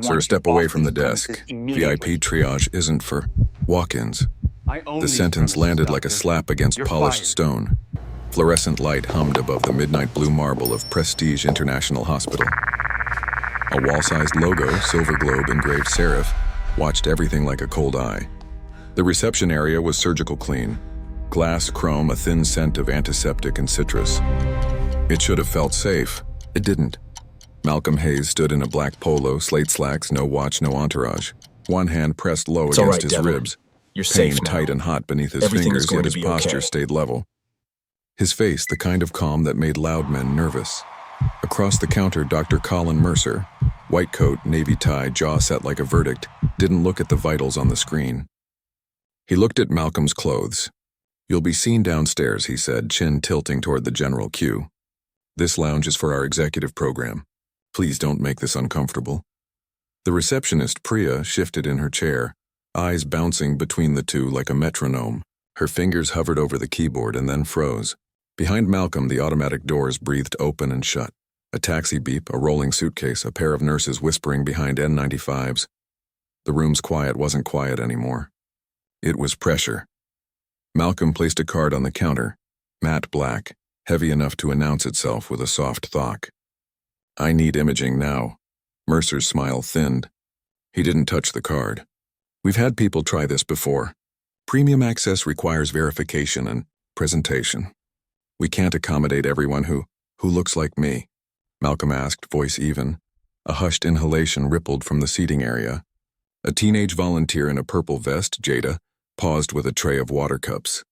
Sir, step away from the desk. VIP triage isn't for walk-ins. The sentence landed like a slap against polished stone. Fluorescent light hummed above the midnight blue marble of Prestige International Hospital. A wall-sized logo, silver globe engraved serif, watched everything like a cold eye. The reception area was surgical clean. Glass, chrome, a thin scent of antiseptic and citrus. It should have felt safe. It didn't. Malcolm Hayes stood in a black polo, slate slacks, no watch, no entourage. One hand pressed low against his ribs. You're Pain safe now. tight and hot beneath his fingers, yet his posture stayed level. His face, the kind of calm that made loud men nervous. Across the counter, Dr. Colin Mercer, white coat, navy tie, jaw set like a verdict, didn't look at the vitals on the screen. He looked at Malcolm's clothes. "You'll be seen downstairs," he said, chin tilting toward the general queue. "This lounge is for our executive program. Please don't make this uncomfortable." The receptionist, Priya, shifted in her chair, eyes bouncing between the two like a metronome. Her fingers hovered over the keyboard and then froze. Behind Malcolm, the automatic doors breathed open and shut. A taxi beep, a rolling suitcase, a pair of nurses whispering behind N95s. The room's quiet wasn't quiet anymore. It was pressure. Malcolm placed a card on the counter, matte black, heavy enough to announce itself with a soft thock. "I need imaging now." Mercer's smile thinned. He didn't touch the card. "We've had people try this before. Premium access requires verification and presentation. We can't accommodate everyone who looks like me," Malcolm asked, voice even. A hushed inhalation rippled from the seating area. A teenage volunteer in a purple vest, Jada, paused with a tray of water cups.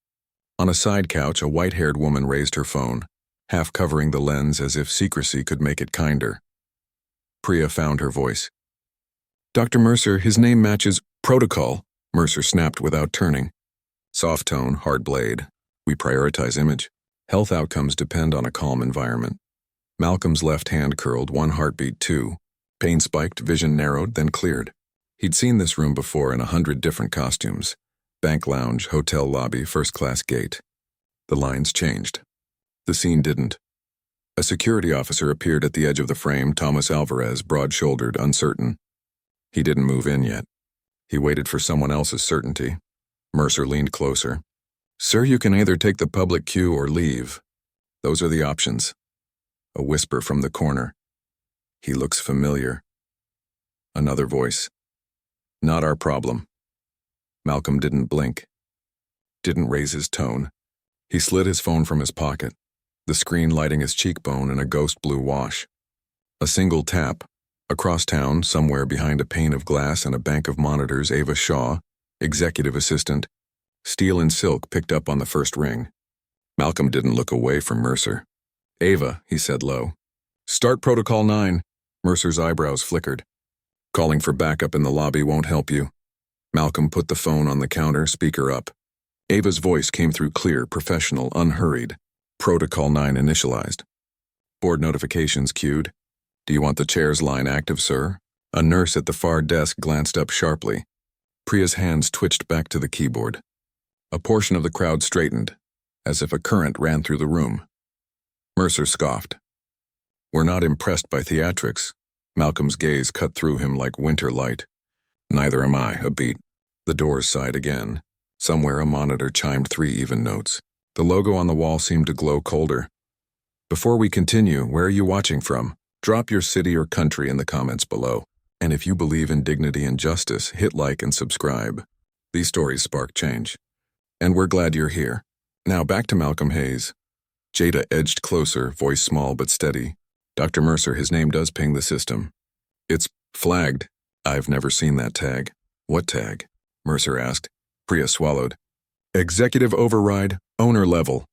On a side couch, a white-haired woman raised her phone, half covering the lens as if secrecy could make it kinder. Priya found her voice. "Dr. Mercer, his name matches protocol," Mercer snapped without turning. Soft tone, hard blade. "We prioritize image. Health outcomes depend on a calm environment." Malcolm's left hand curled, one heartbeat too. Pain spiked, vision narrowed, then cleared. He'd seen this room before in 100 different costumes. Bank lounge, hotel lobby, first-class gate. The lines changed. The scene didn't. A security officer appeared at the edge of the frame, Thomas Alvarez, broad-shouldered, uncertain. He didn't move in yet. He waited for someone else's certainty. Mercer leaned closer. "Sir, you can either take the public queue or leave. Those are the options." A whisper from the corner. "He looks familiar." Another voice. "Not our problem." Malcolm didn't blink. Didn't raise his tone. He slid his phone from his pocket, the screen lighting his cheekbone in a ghost blue wash. A single tap. Across town, somewhere behind a pane of glass and a bank of monitors, Ava Shaw, executive assistant, steel and silk, picked up on the first ring. Malcolm didn't look away from Mercer. "Ava," he said low. "Start Protocol 9. Mercer's eyebrows flickered. "Calling for backup in the lobby won't help you." Malcolm put the phone on the counter, speaker up. Ava's voice came through clear, professional, unhurried. Protocol 9 initialized. Board notifications queued. "Do you want the chair's line active, sir?" A nurse at the far desk glanced up sharply. Priya's hands twitched back to the keyboard. A portion of the crowd straightened, as if a current ran through the room. Mercer scoffed. "We're not impressed by theatrics." Malcolm's gaze cut through him like winter light. "Neither am I," a beat. The doors sighed again. Somewhere a monitor chimed 3 even notes. The logo on the wall seemed to glow colder. "Before we continue, where are you watching from? Drop your city or country in the comments below. And if you believe in dignity and justice, hit like and subscribe. These stories spark change. And we're glad you're here." Now back to Malcolm Hayes. Jada edged closer, voice small but steady. "Dr. Mercer, his name does ping the system. It's flagged." "I've never seen that tag." "What tag?" Mercer asked. Priya swallowed. "Executive override, owner level."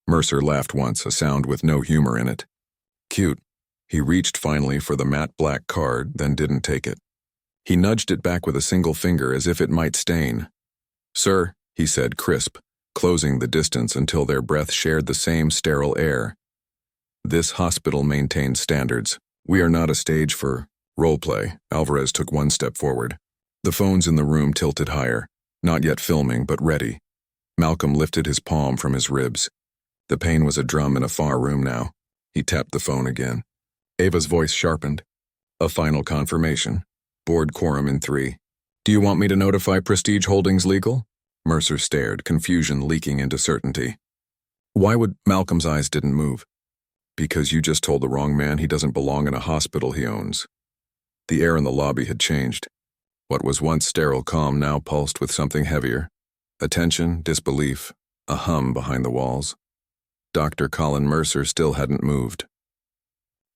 Mercer laughed once, a sound with no humor in it. "Cute." He reached finally for the matte black card, then didn't take it. He nudged it back with a single finger as if it might stain. "Sir," he said, crisp, closing the distance until their breath shared the same sterile air. "This hospital maintains standards. We are not a stage for roleplay." Alvarez took one step forward. The phones in the room tilted higher, not yet filming but ready. Malcolm lifted his palm from his ribs. The pain was a drum in a far room now. He tapped the phone again. Ava's voice sharpened. "A final confirmation. Board quorum in 3. Do you want me to notify Prestige Holdings Legal? Mercer stared, confusion leaking into certainty. Why would Malcolm's eyes didn't move? Because you just told the wrong man he doesn't belong in a hospital he owns. The air in the lobby had changed. What was once sterile calm now pulsed with something heavier. Attention, disbelief, a hum behind the walls. Dr. Colin Mercer still hadn't moved.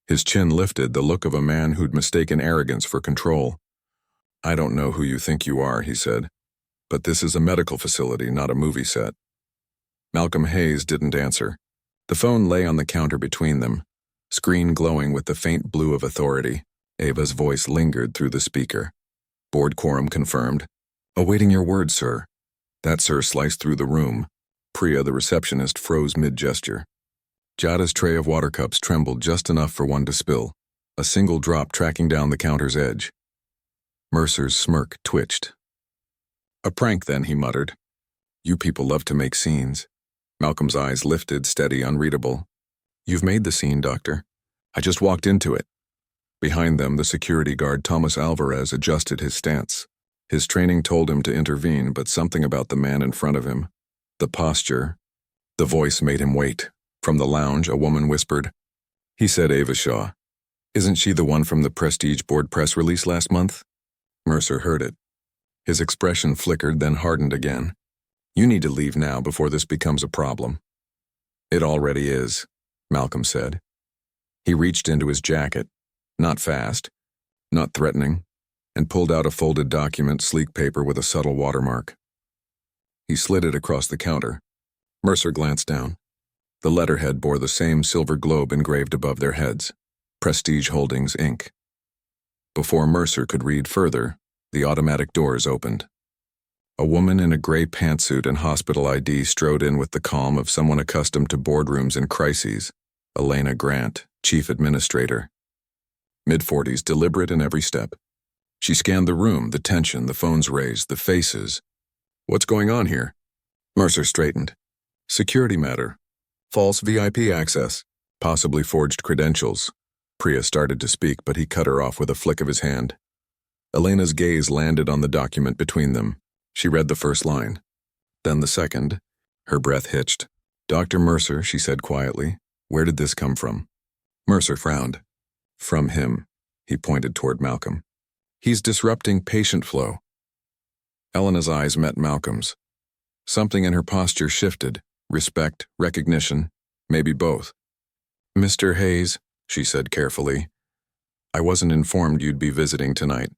His chin lifted, the look of a man who'd mistaken arrogance for control. I don't know who you think you are, he said, but this is a medical facility, not a movie set. Malcolm Hayes didn't answer. The phone lay on the counter between them, screen glowing with the faint blue of authority. Ava's voice lingered through the speaker. Board quorum confirmed. Awaiting your word, sir. That sir sliced through the room. Priya, the receptionist, froze mid-gesture. Jada's tray of water cups trembled just enough for one to spill, a single drop tracking down the counter's edge. Mercer's smirk twitched. A prank, then, he muttered. You people love to make scenes. Malcolm's eyes lifted, steady, unreadable. You've made the scene, Doctor. I just walked into it. Behind them, the security guard Thomas Alvarez adjusted his stance. His training told him to intervene, but something about the man in front of him, the posture, the voice made him wait. From the lounge, a woman whispered. He said Ava Shaw. Isn't she the one from the Prestige Board press release last month? Mercer heard it. His expression flickered, then hardened again. You need to leave now before this becomes a problem. It already is, Malcolm said. He reached into his jacket, not fast, not threatening, and pulled out a folded document, sleek paper with a subtle watermark. He slid it across the counter. Mercer glanced down. The letterhead bore the same silver globe engraved above their heads, Prestige Holdings, Inc. Before Mercer could read further, the automatic doors opened. A woman in a gray pantsuit and hospital ID strode in with the calm of someone accustomed to boardrooms and crises. Elena Grant, chief administrator. Mid-40s, deliberate in every step. She scanned the room, the tension, the phones raised, the faces. What's going on here? Mercer straightened. Security matter. False VIP access. Possibly forged credentials. Priya started to speak, but he cut her off with a flick of his hand. Elena's gaze landed on the document between them. She read the first line. Then the second. Her breath hitched. Dr. Mercer, she said quietly, where did this come from? Mercer frowned. From him. He pointed toward Malcolm. He's disrupting patient flow. Elena's eyes met Malcolm's. Something in her posture shifted. Respect, recognition, maybe both. Mr. Hayes, she said carefully, I wasn't informed you'd be visiting tonight.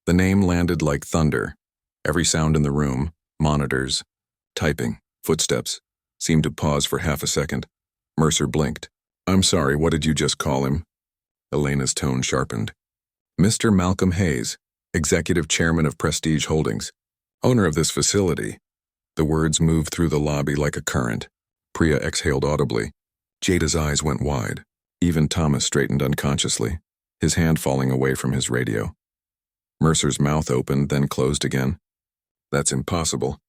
The name landed like thunder. Every sound in the room, monitors, typing, footsteps, seemed to pause for half a second. Mercer blinked. I'm sorry, what did you just call him? Elena's tone sharpened. Mr. Malcolm Hayes, executive chairman of Prestige Holdings, owner of this facility. The words moved through the lobby like a current. Priya exhaled audibly. Jada's eyes went wide. Even Thomas straightened unconsciously, his hand falling away from his radio. Mercer's mouth opened, then closed again. That's impossible.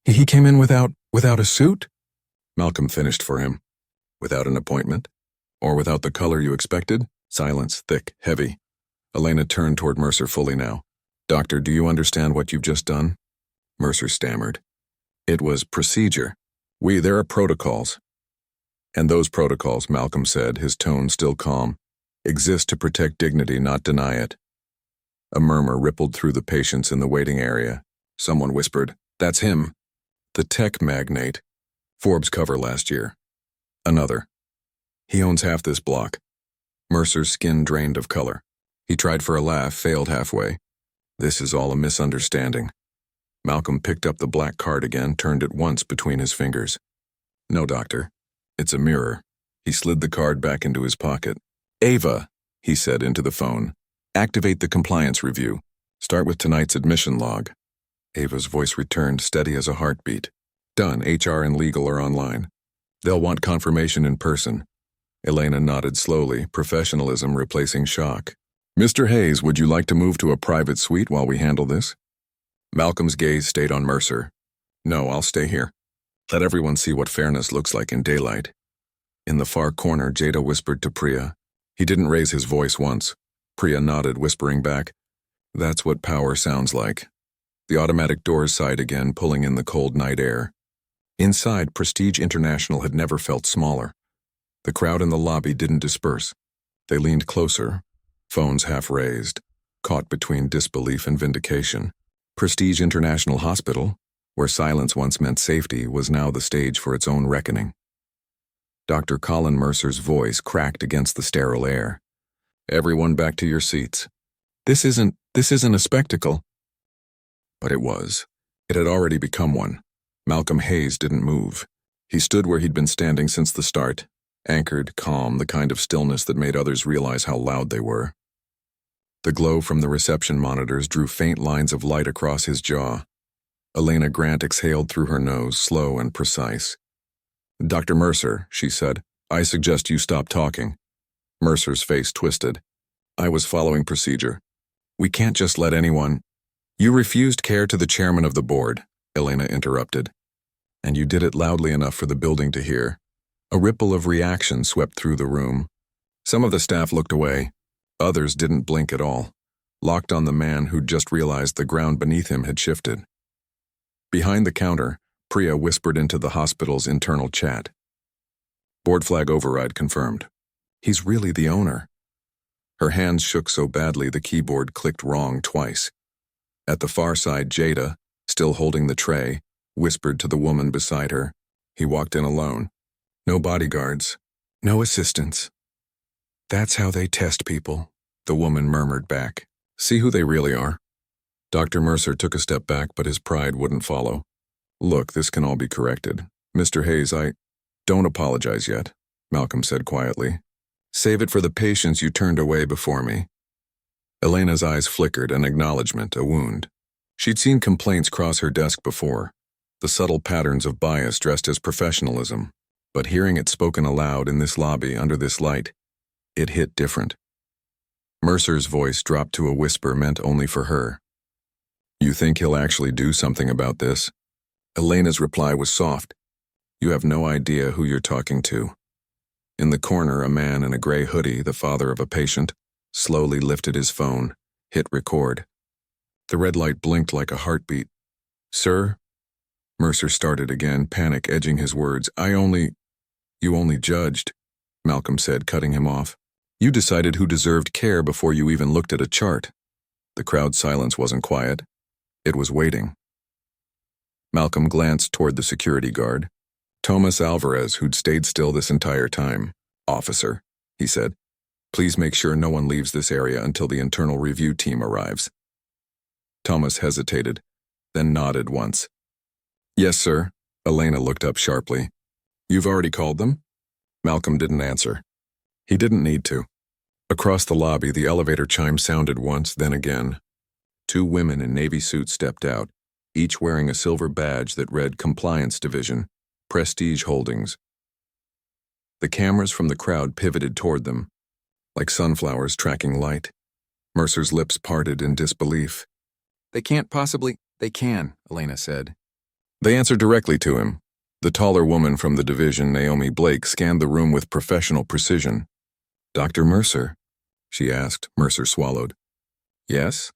He came in without a suit? Malcolm finished for him. Without an appointment? Or without the color you expected? Silence, thick, heavy. Elena turned toward Mercer fully now. Doctor, do you understand what you've just done? Mercer stammered. It was procedure. There are protocols. And those protocols, Malcolm said, his tone still calm, exist to protect dignity, not deny it. A murmur rippled through the patients in the waiting area. Someone whispered, that's him. The tech magnate. Forbes cover last year. Another. He owns half this block. Mercer's skin drained of color. He tried for a laugh, failed halfway. This is all a misunderstanding. Malcolm picked up the black card again, turned it once between his fingers. No, doctor. It's a mirror. He slid the card back into his pocket. Ava, he said into the phone. Activate the compliance review. Start with tonight's admission log. Ava's voice returned, steady as a heartbeat. Done. HR and legal are online. They'll want confirmation in person. Elena nodded slowly, professionalism replacing shock. Mr. Hayes, would you like to move to a private suite while we handle this? Malcolm's gaze stayed on Mercer. No, I'll stay here. Let everyone see what fairness looks like in daylight. In the far corner, Jada whispered to Priya. He didn't raise his voice once. Priya nodded, whispering back, That's what power sounds like. The automatic doors sighed again, pulling in the cold night air. Inside, Prestige International had never felt smaller. The crowd in the lobby didn't disperse. They leaned closer, phones half raised, caught between disbelief and vindication. Prestige International Hospital, where silence once meant safety, was now the stage for its own reckoning. Dr. Colin Mercer's voice cracked against the sterile air. Everyone back to your seats. This isn't a spectacle. But it was. It had already become one. Malcolm Hayes didn't move. He stood where he'd been standing since the start, anchored, calm, the kind of stillness that made others realize how loud they were. The glow from the reception monitors drew faint lines of light across his jaw. Elena Grant exhaled through her nose, slow and precise. "Dr. Mercer," she said, "I suggest you stop talking." Mercer's face twisted. "I was following procedure. We can't just let anyone—" "You refused care to the chairman of the board," Elena interrupted. "And you did it loudly enough for the building to hear." A ripple of reaction swept through the room. Some of the staff looked away. Others didn't blink at all, locked on the man who'd just realized the ground beneath him had shifted. Behind the counter, Priya whispered into the hospital's internal chat. "Board flag override confirmed. He's really the owner." Her hands shook so badly the keyboard clicked wrong twice. At the far side, Jada, still holding the tray, whispered to the woman beside her. He walked in alone. "No bodyguards. No assistants." "That's how they test people," the woman murmured back. "See who they really are." Dr. Mercer took a step back, but his pride wouldn't follow. "Look, this can all be corrected. Mr. Hayes, don't apologize yet," Malcolm said quietly. "Save it for the patients you turned away before me." Elena's eyes flickered, an acknowledgement, a wound. She'd seen complaints cross her desk before, the subtle patterns of bias dressed as professionalism, but hearing it spoken aloud in this lobby under this light, it hit different. Mercer's voice dropped to a whisper meant only for her. "You think he'll actually do something about this?" Elena's reply was soft. "You have no idea who you're talking to." In the corner, a man in a gray hoodie, the father of a patient, slowly lifted his phone, hit record. The red light blinked like a heartbeat. "Sir?" Mercer started again, panic edging his words. "You only judged," Malcolm said, cutting him off. "You decided who deserved care before you even looked at a chart." The crowd's silence wasn't quiet. It was waiting. Malcolm glanced toward the security guard. Thomas Alvarez, who'd stayed still this entire time. "Officer," he said, "please make sure no one leaves this area until the internal review team arrives." Thomas hesitated, then nodded once. "Yes, sir." Elena looked up sharply. "You've already called them?" Malcolm didn't answer. He didn't need to. Across the lobby, the elevator chime sounded once, then again. Two women in navy suits stepped out, each wearing a silver badge that read Compliance Division, Prestige Holdings. The cameras from the crowd pivoted toward them, like sunflowers tracking light. Mercer's lips parted in disbelief. "They can't possibly—" "They can," Elena said. They answered directly to him. The taller woman from the division, Naomi Blake, scanned the room with professional precision. "Dr. Mercer?" she asked. Mercer swallowed. "Yes?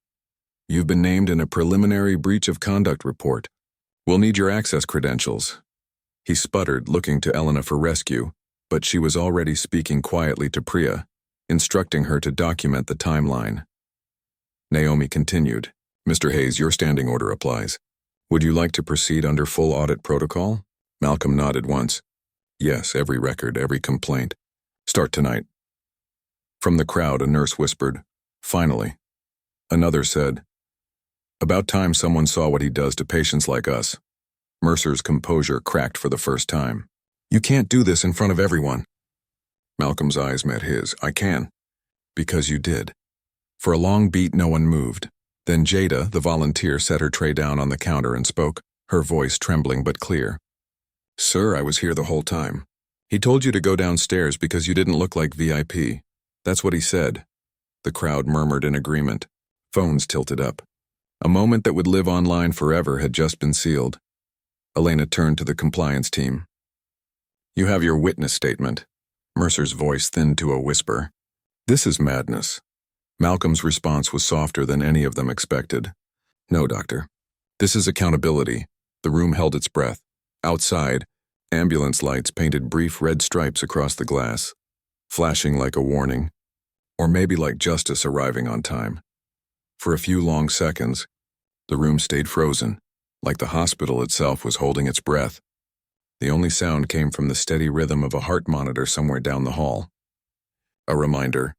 You've been named in a preliminary breach of conduct report. We'll need your access credentials." He sputtered, looking to Elena for rescue, but she was already speaking quietly to Priya, instructing her to document the timeline. Naomi continued, "Mr. Hayes, your standing order applies. Would you like to proceed under full audit protocol?" Malcolm nodded once. "Yes, every record, every complaint. Start tonight." From the crowd, a nurse whispered, "Finally." Another said, "About time someone saw what he does to patients like us." Mercer's composure cracked for the first time. "You can't do this in front of everyone." Malcolm's eyes met his. "I can." "Because you did." For a long beat, no one moved. Then Jada, the volunteer, set her tray down on the counter and spoke, her voice trembling but clear. "Sir, I was here the whole time. He told you to go downstairs because you didn't look like VIP. That's what he said." The crowd murmured in agreement. Phones tilted up. A moment that would live online forever had just been sealed. Elena turned to the compliance team. "You have your witness statement." Mercer's voice thinned to a whisper. "This is madness. Malcolm's response was softer than any of them expected. No, doctor. This is accountability. The room held its breath. Outside, ambulance lights painted brief red stripes across the glass, flashing like a warning, or maybe like justice arriving on time. For a few long seconds, the room stayed frozen, like the hospital itself was holding its breath. The only sound came from the steady rhythm of a heart monitor somewhere down the hall. A reminder.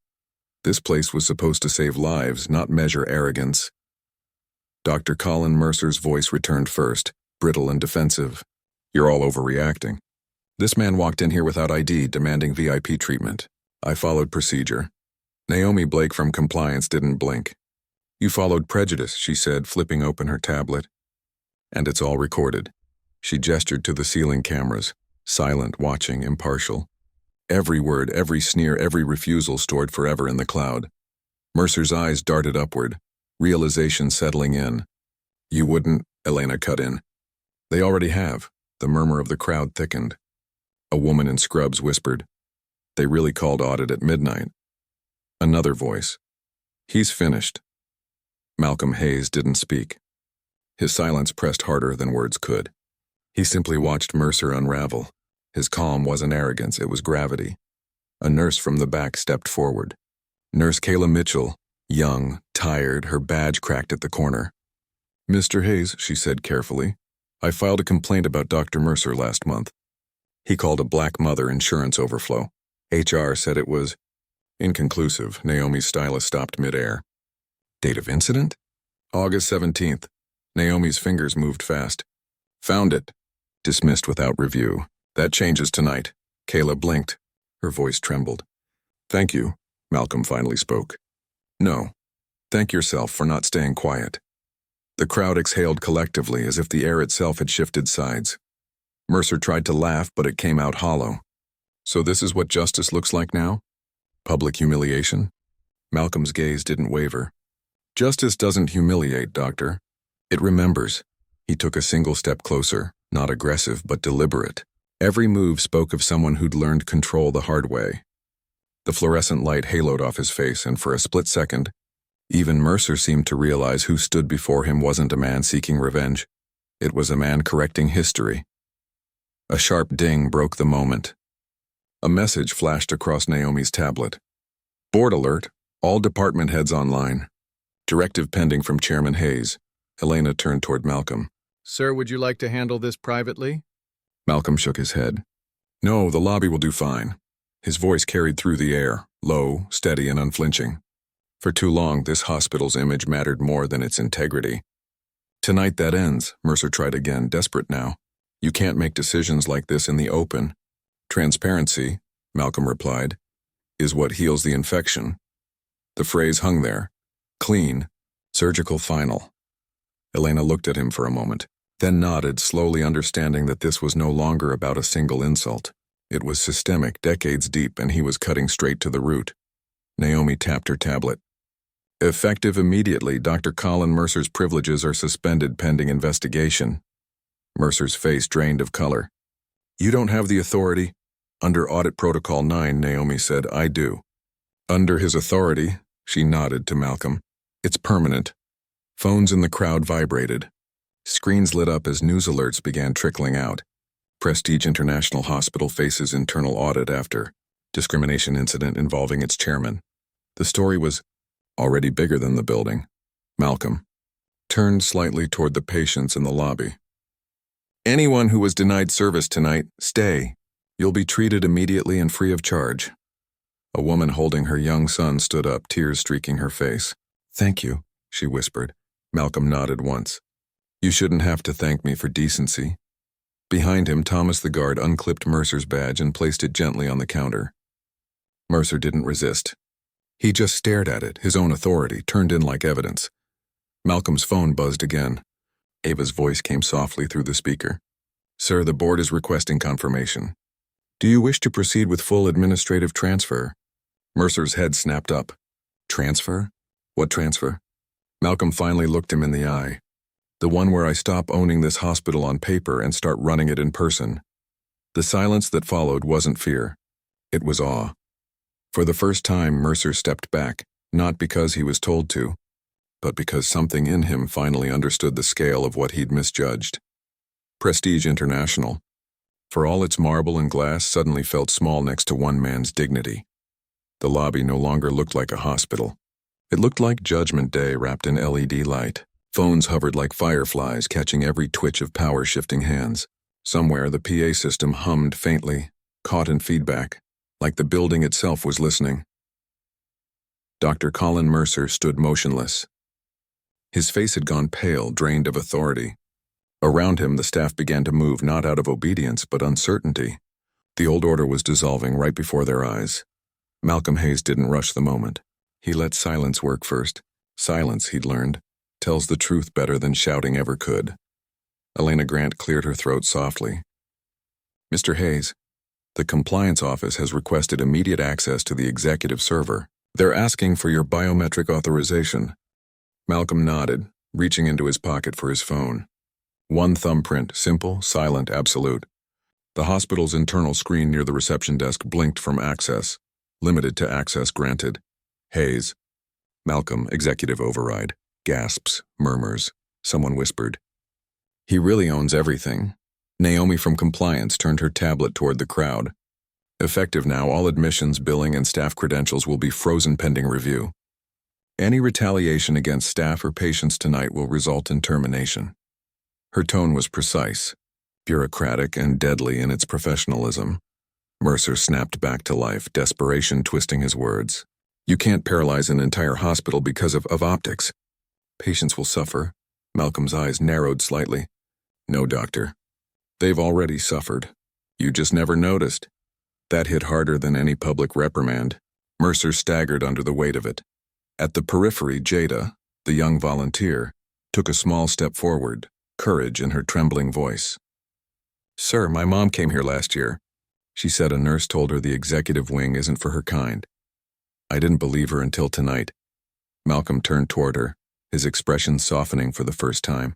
This place was supposed to save lives, not measure arrogance. Dr. Colin Mercer's voice returned first, brittle and defensive. You're all overreacting. This man walked in here without ID, demanding VIP treatment. I followed procedure. Naomi Blake from compliance didn't blink. You followed prejudice, she said, flipping open her tablet. And it's all recorded. She gestured to the ceiling cameras, silent, watching, impartial. Every word, every sneer, every refusal stored forever in the cloud. Mercer's eyes darted upward, realization settling in. You wouldn't, Elena cut in. They already have. The murmur of the crowd thickened. A woman in scrubs whispered. They really called audit at midnight. Another voice. He's finished. Malcolm Hayes didn't speak. His silence pressed harder than words could. He simply watched Mercer unravel. His calm wasn't arrogance, it was gravity. A nurse from the back stepped forward. Nurse Kayla Mitchell, young, tired, her badge cracked at the corner. Mr. Hayes, she said carefully, I filed a complaint about Dr. Mercer last month. He called a black mother insurance overflow. HR said it was inconclusive. Naomi's stylist stopped midair. Date of incident? August 17th. Naomi's fingers moved fast. Found it. Dismissed without review. That changes tonight. Kayla blinked. Her voice trembled. Thank you, Malcolm finally spoke. No. Thank yourself for not staying quiet. The crowd exhaled collectively as if the air itself had shifted sides. Mercer tried to laugh, but it came out hollow. So this is what justice looks like now? Public humiliation? Malcolm's gaze didn't waver. Justice doesn't humiliate, Doctor. It remembers. He took a single step closer, not aggressive but deliberate. Every move spoke of someone who'd learned control the hard way. The fluorescent light haloed off his face, and for a split second, even Mercer seemed to realize who stood before him wasn't a man seeking revenge. It was a man correcting history. A sharp ding broke the moment. A message flashed across Naomi's tablet. Board alert, all department heads online. Directive pending from Chairman Hayes. Elena turned toward Malcolm. Sir, would you like to handle this privately? Malcolm shook his head. No, the lobby will do fine. His voice carried through the air, low, steady, and unflinching. For too long, this hospital's image mattered more than its integrity. Tonight that ends, Mercer tried again, desperate now. You can't make decisions like this in the open. Transparency, Malcolm replied, is what heals the infection. The phrase hung there. Clean, surgical final. Elena looked at him for a moment, then nodded, slowly understanding that this was no longer about a single insult. It was systemic, decades deep, and he was cutting straight to the root. Naomi tapped her tablet. Effective immediately, Dr. Colin Mercer's privileges are suspended pending investigation. Mercer's face drained of color. You don't have the authority. Under Audit Protocol 9, Naomi said, I do. Under his authority, she nodded to Malcolm. It's permanent. Phones in the crowd vibrated. Screens lit up as news alerts began trickling out. Prestige International Hospital faces internal audit after discrimination incident involving its chairman. The story was already bigger than the building. Malcolm turned slightly toward the patients in the lobby. Anyone who was denied service tonight, stay. You'll be treated immediately and free of charge. A woman holding her young son stood up, tears streaking her face. Thank you, she whispered. Malcolm nodded once. You shouldn't have to thank me for decency. Behind him, Thomas the guard unclipped Mercer's badge and placed it gently on the counter. Mercer didn't resist. He just stared at it, his own authority, turned in like evidence. Malcolm's phone buzzed again. Ava's voice came softly through the speaker. Sir, the board is requesting confirmation. Do you wish to proceed with full administrative transfer? Mercer's head snapped up. Transfer? What transfer? Malcolm finally looked him in the eye. The one where I stop owning this hospital on paper and start running it in person. The silence that followed wasn't fear. It was awe. For the first time, Mercer stepped back, Not because he was told to, but because something in him finally understood the scale of what he'd misjudged. Prestige International, for all its marble and glass, suddenly felt small next to one man's dignity. The lobby no longer looked like a hospital. It looked like Judgment Day wrapped in LED light. Phones hovered like fireflies, catching every twitch of power-shifting hands. Somewhere, the PA system hummed faintly, caught in feedback, like the building itself was listening. Dr. Colin Mercer stood motionless. His face had gone pale, drained of authority. Around him, the staff began to move, not out of obedience, but uncertainty. The old order was dissolving right before their eyes. Malcolm Hayes didn't rush the moment. He let silence work first. Silence, he'd learned, tells the truth better than shouting ever could. Elena Grant cleared her throat softly. Mr. Hayes, the compliance office has requested immediate access to the executive server. They're asking for your biometric authorization. Malcolm nodded, reaching into his pocket for his phone. One thumbprint, simple, silent, absolute. The hospital's internal screen near the reception desk blinked from access. Limited to access granted. Hayes. Malcolm, executive override. Gasps, murmurs. Someone whispered. He really owns everything. Naomi from compliance turned her tablet toward the crowd. Effective now, all admissions, billing, and staff credentials will be frozen pending review. Any retaliation against staff or patients tonight will result in termination. Her tone was precise, bureaucratic, and deadly in its professionalism. Mercer snapped back to life, desperation twisting his words. You can't paralyze an entire hospital because of optics. Patients will suffer. Malcolm's eyes narrowed slightly. No, doctor. They've already suffered. You just never noticed. That hit harder than any public reprimand. Mercer staggered under the weight of it. At the periphery, Jada, the young volunteer, took a small step forward, courage in her trembling voice. Sir, my mom came here last year. She said a nurse told her the executive wing isn't for her kind. I didn't believe her until tonight. Malcolm turned toward her, his expression softening for the first time.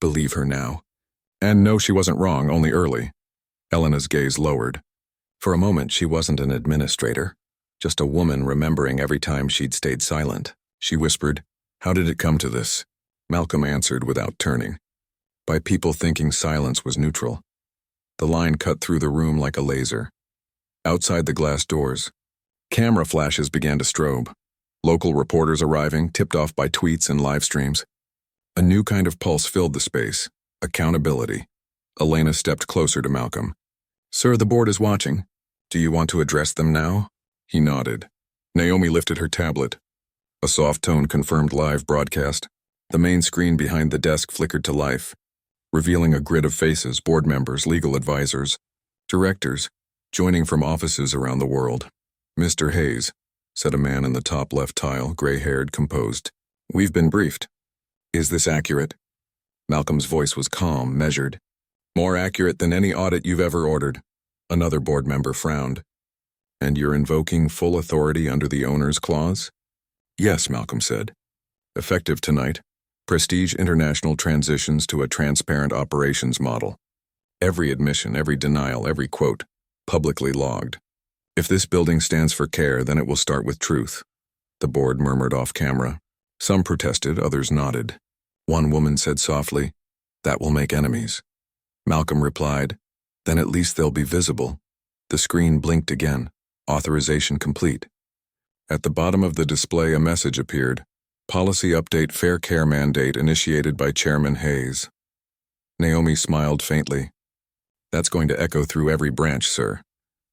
Believe her now. And no, she wasn't wrong, only early. Elena's gaze lowered. For a moment, she wasn't an administrator, just a woman remembering every time she'd stayed silent. She whispered, How did it come to this? Malcolm answered without turning. By people thinking silence was neutral. The line cut through the room like a laser. Outside the glass doors, camera flashes began to strobe. Local reporters arriving, tipped off by tweets and live streams. A new kind of pulse filled the space. Accountability. Elena stepped closer to Malcolm. Sir, the board is watching. Do you want to address them now? He nodded. Naomi lifted her tablet. A soft tone confirmed live broadcast. The main screen behind the desk flickered to life, revealing a grid of faces, board members, legal advisors, directors, joining from offices around the world. Mr. Hayes, said a man in the top left tile, gray-haired, composed. We've been briefed. Is this accurate? Malcolm's voice was calm, measured. More accurate than any audit you've ever ordered. Another board member frowned. And you're invoking full authority under the owner's clause? Yes, Malcolm said. Effective tonight, Prestige International transitions to a transparent operations model. Every admission, every denial, every quote, publicly logged. If this building stands for care, then it will start with truth. The board murmured off camera. Some protested, others nodded. One woman said softly, That will make enemies. Malcolm replied, Then at least they'll be visible. The screen blinked again. Authorization complete. At the bottom of the display, a message appeared. Policy update, fair care mandate initiated by Chairman Hayes. Naomi smiled faintly. That's going to echo through every branch, sir.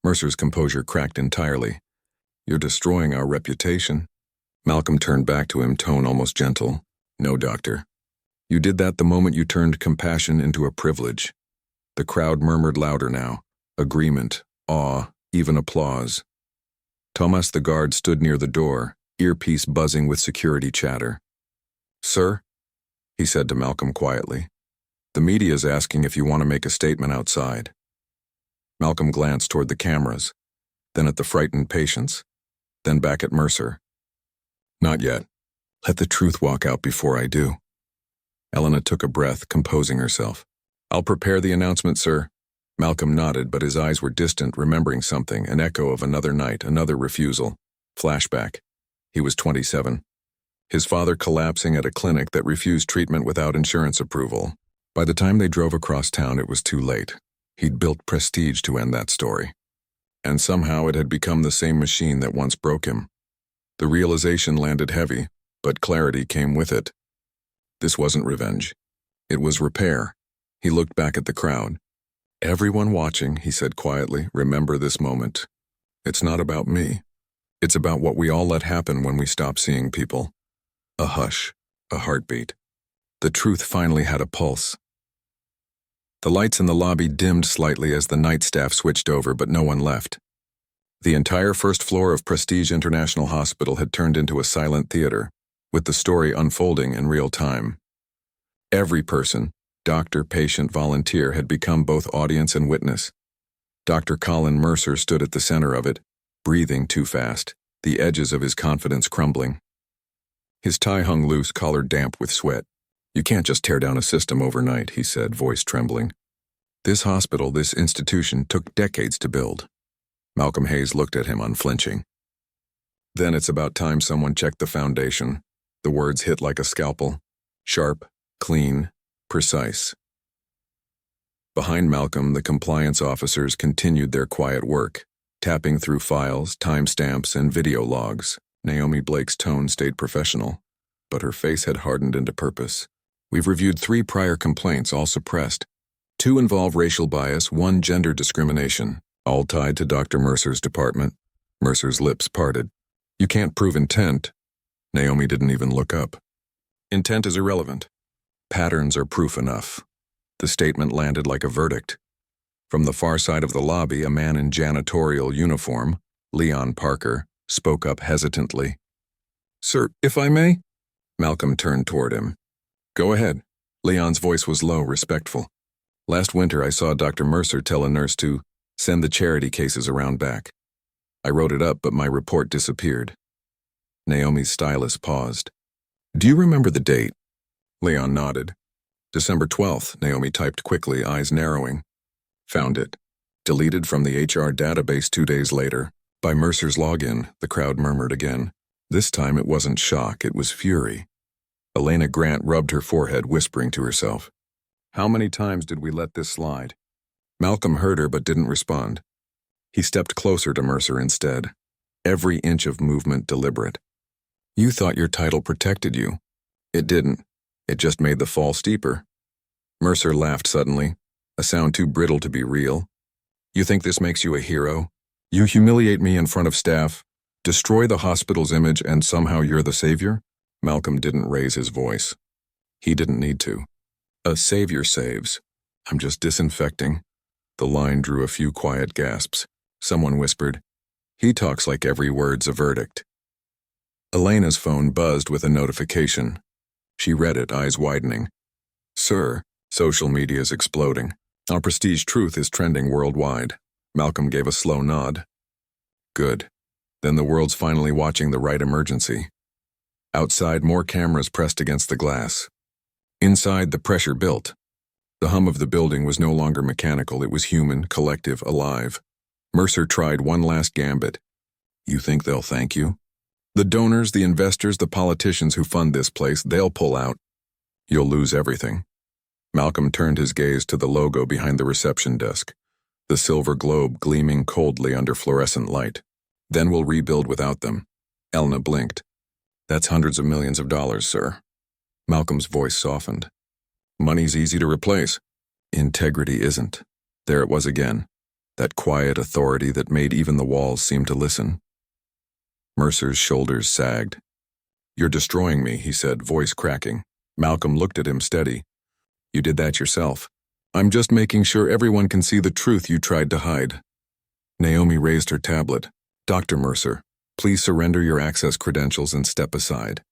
Mercer's composure cracked entirely. You're destroying our reputation. Malcolm turned back to him, tone almost gentle. No, doctor. You did that the moment you turned compassion into a privilege. The crowd murmured louder now. Agreement, awe, even applause. Thomas the guard stood near the door, earpiece buzzing with security chatter. Sir, he said to Malcolm quietly, the media's asking if you want to make a statement outside. Malcolm glanced toward the cameras, then at the frightened patients, then back at Mercer. Not yet. Let the truth walk out before I do. Elena took a breath, composing herself. I'll prepare the announcement, sir. Malcolm nodded, but his eyes were distant, remembering something, an echo of another night, another refusal. Flashback. He was 27. His father collapsing at a clinic that refused treatment without insurance approval. By the time they drove across town, it was too late. He'd built prestige to end that story. And somehow it had become the same machine that once broke him. The realization landed heavy, but clarity came with it. This wasn't revenge. It was repair. He looked back at the crowd. "Everyone watching," he said quietly, "remember this moment. It's not about me. It's about what we all let happen when we stop seeing people." A hush, a heartbeat. The truth finally had a pulse. The lights in the lobby dimmed slightly as the night staff switched over, but no one left. The entire first floor of Prestige International Hospital had turned into a silent theater, with the story unfolding in real time. Every person, doctor, patient, volunteer, had become both audience and witness. Dr. Colin Mercer stood at the center of it, breathing too fast, the edges of his confidence crumbling. His tie hung loose, collar damp with sweat. "You can't just tear down a system overnight," he said, voice trembling. "This hospital, this institution, took decades to build." Malcolm Hayes looked at him, unflinching. "Then it's about time someone checked the foundation." The words hit like a scalpel. Sharp, clean, precise. Behind Malcolm, the compliance officers continued their quiet work, tapping through files, timestamps, and video logs. Naomi Blake's tone stayed professional, but her face had hardened into purpose. "We've reviewed 3 prior complaints, all suppressed. 2 involve racial bias, 1 gender discrimination, all tied to Dr. Mercer's department." Mercer's lips parted. "You can't prove intent." Naomi didn't even look up. "Intent is irrelevant. Patterns are proof enough." The statement landed like a verdict. From the far side of the lobby, a man in janitorial uniform, Leon Parker, spoke up hesitantly. "Sir, if I may?" Malcolm turned toward him. "Go ahead." Leon's voice was low, respectful. "Last winter I saw Dr. Mercer tell a nurse to send the charity cases around back. I wrote it up, but my report disappeared." Naomi's stylist paused. "Do you remember the date?" Leon nodded. "December 12th, Naomi typed quickly, eyes narrowing. "Found it. Deleted from the HR database 2 days later. By Mercer's login," the crowd murmured again. This time it wasn't shock, it was fury. Elena Grant rubbed her forehead, whispering to herself. "How many times did we let this slide?" Malcolm heard her but didn't respond. He stepped closer to Mercer instead, every inch of movement deliberate. "You thought your title protected you. It didn't. It just made the fall steeper." Mercer laughed suddenly, a sound too brittle to be real. "You think this makes you a hero? You humiliate me in front of staff, destroy the hospital's image, and somehow you're the savior?" Malcolm didn't raise his voice. He didn't need to. "A savior saves. I'm just disinfecting." The line drew a few quiet gasps. Someone whispered, "He talks like every word's a verdict." Elena's phone buzzed with a notification. She read it, eyes widening. "Sir, social media's exploding. Our Prestige Truth is trending worldwide." Malcolm gave a slow nod. "Good. Then the world's finally watching the right emergency." Outside, more cameras pressed against the glass. Inside, the pressure built. The hum of the building was no longer mechanical, it was human, collective, alive. Mercer tried one last gambit. "You think they'll thank you? The donors, the investors, the politicians who fund this place, they'll pull out. You'll lose everything." Malcolm turned his gaze to the logo behind the reception desk, the silver globe gleaming coldly under fluorescent light. "Then we'll rebuild without them." Elena blinked. "That's hundreds of millions of dollars, sir." Malcolm's voice softened. "Money's easy to replace. Integrity isn't." There it was again, that quiet authority that made even the walls seem to listen. Mercer's shoulders sagged. "You're destroying me," he said, voice cracking. Malcolm looked at him steady. "You did that yourself. I'm just making sure everyone can see the truth you tried to hide." Naomi raised her tablet. "Dr. Mercer, please surrender your access credentials and step aside.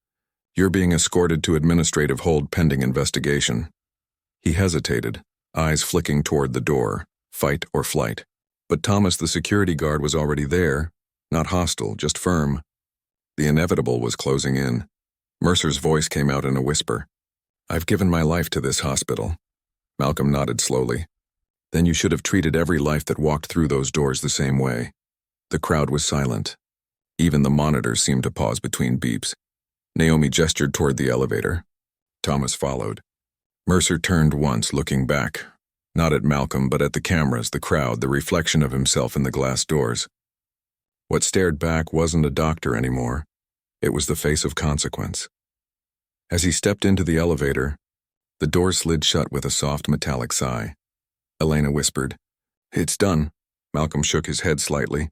You're being escorted to administrative hold pending investigation." He hesitated, eyes flicking toward the door, fight or flight. But Thomas, the security guard, was already there, not hostile, just firm. The inevitable was closing in. Mercer's voice came out in a whisper. "I've given my life to this hospital." Malcolm nodded slowly. "Then you should have treated every life that walked through those doors the same way." The crowd was silent. Even the monitors seemed to pause between beeps. Naomi gestured toward the elevator. Thomas followed. Mercer turned once, looking back. Not at Malcolm, but at the cameras, the crowd, the reflection of himself in the glass doors. What stared back wasn't a doctor anymore. It was the face of consequence. As he stepped into the elevator, the door slid shut with a soft metallic sigh. Elena whispered, "It's done." Malcolm shook his head slightly.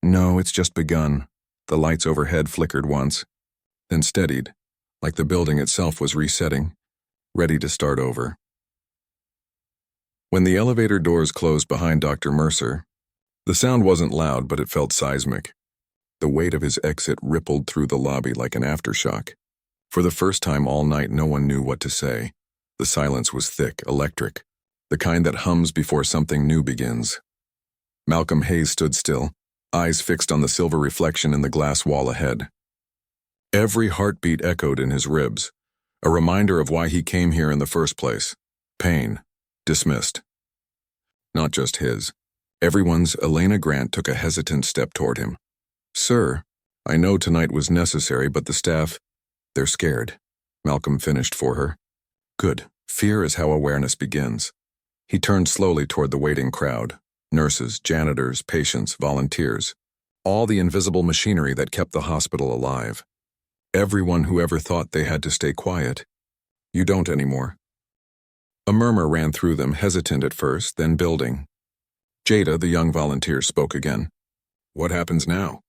"No, it's just begun." The lights overhead flickered once, then steadied, like the building itself was resetting, ready to start over. When the elevator doors closed behind Dr. Mercer, the sound wasn't loud, but it felt seismic. The weight of his exit rippled through the lobby like an aftershock. For the first time all night, no one knew what to say. The silence was thick, electric, the kind that hums before something new begins. Malcolm Hayes stood still, eyes fixed on the silver reflection in the glass wall ahead. Every heartbeat echoed in his ribs, a reminder of why he came here in the first place. Pain. Dismissed. Not just his. Everyone's. Elena Grant took a hesitant step toward him. "Sir, I know tonight was necessary, but the staff, they're scared." Malcolm finished for her. "Good. Fear is how awareness begins." He turned slowly toward the waiting crowd. Nurses, janitors, patients, volunteers. All the invisible machinery that kept the hospital alive. Everyone who ever thought they had to stay quiet. You don't anymore. A murmur ran through them, hesitant at first, then building. Jada, the young volunteer, spoke again. "What happens now?"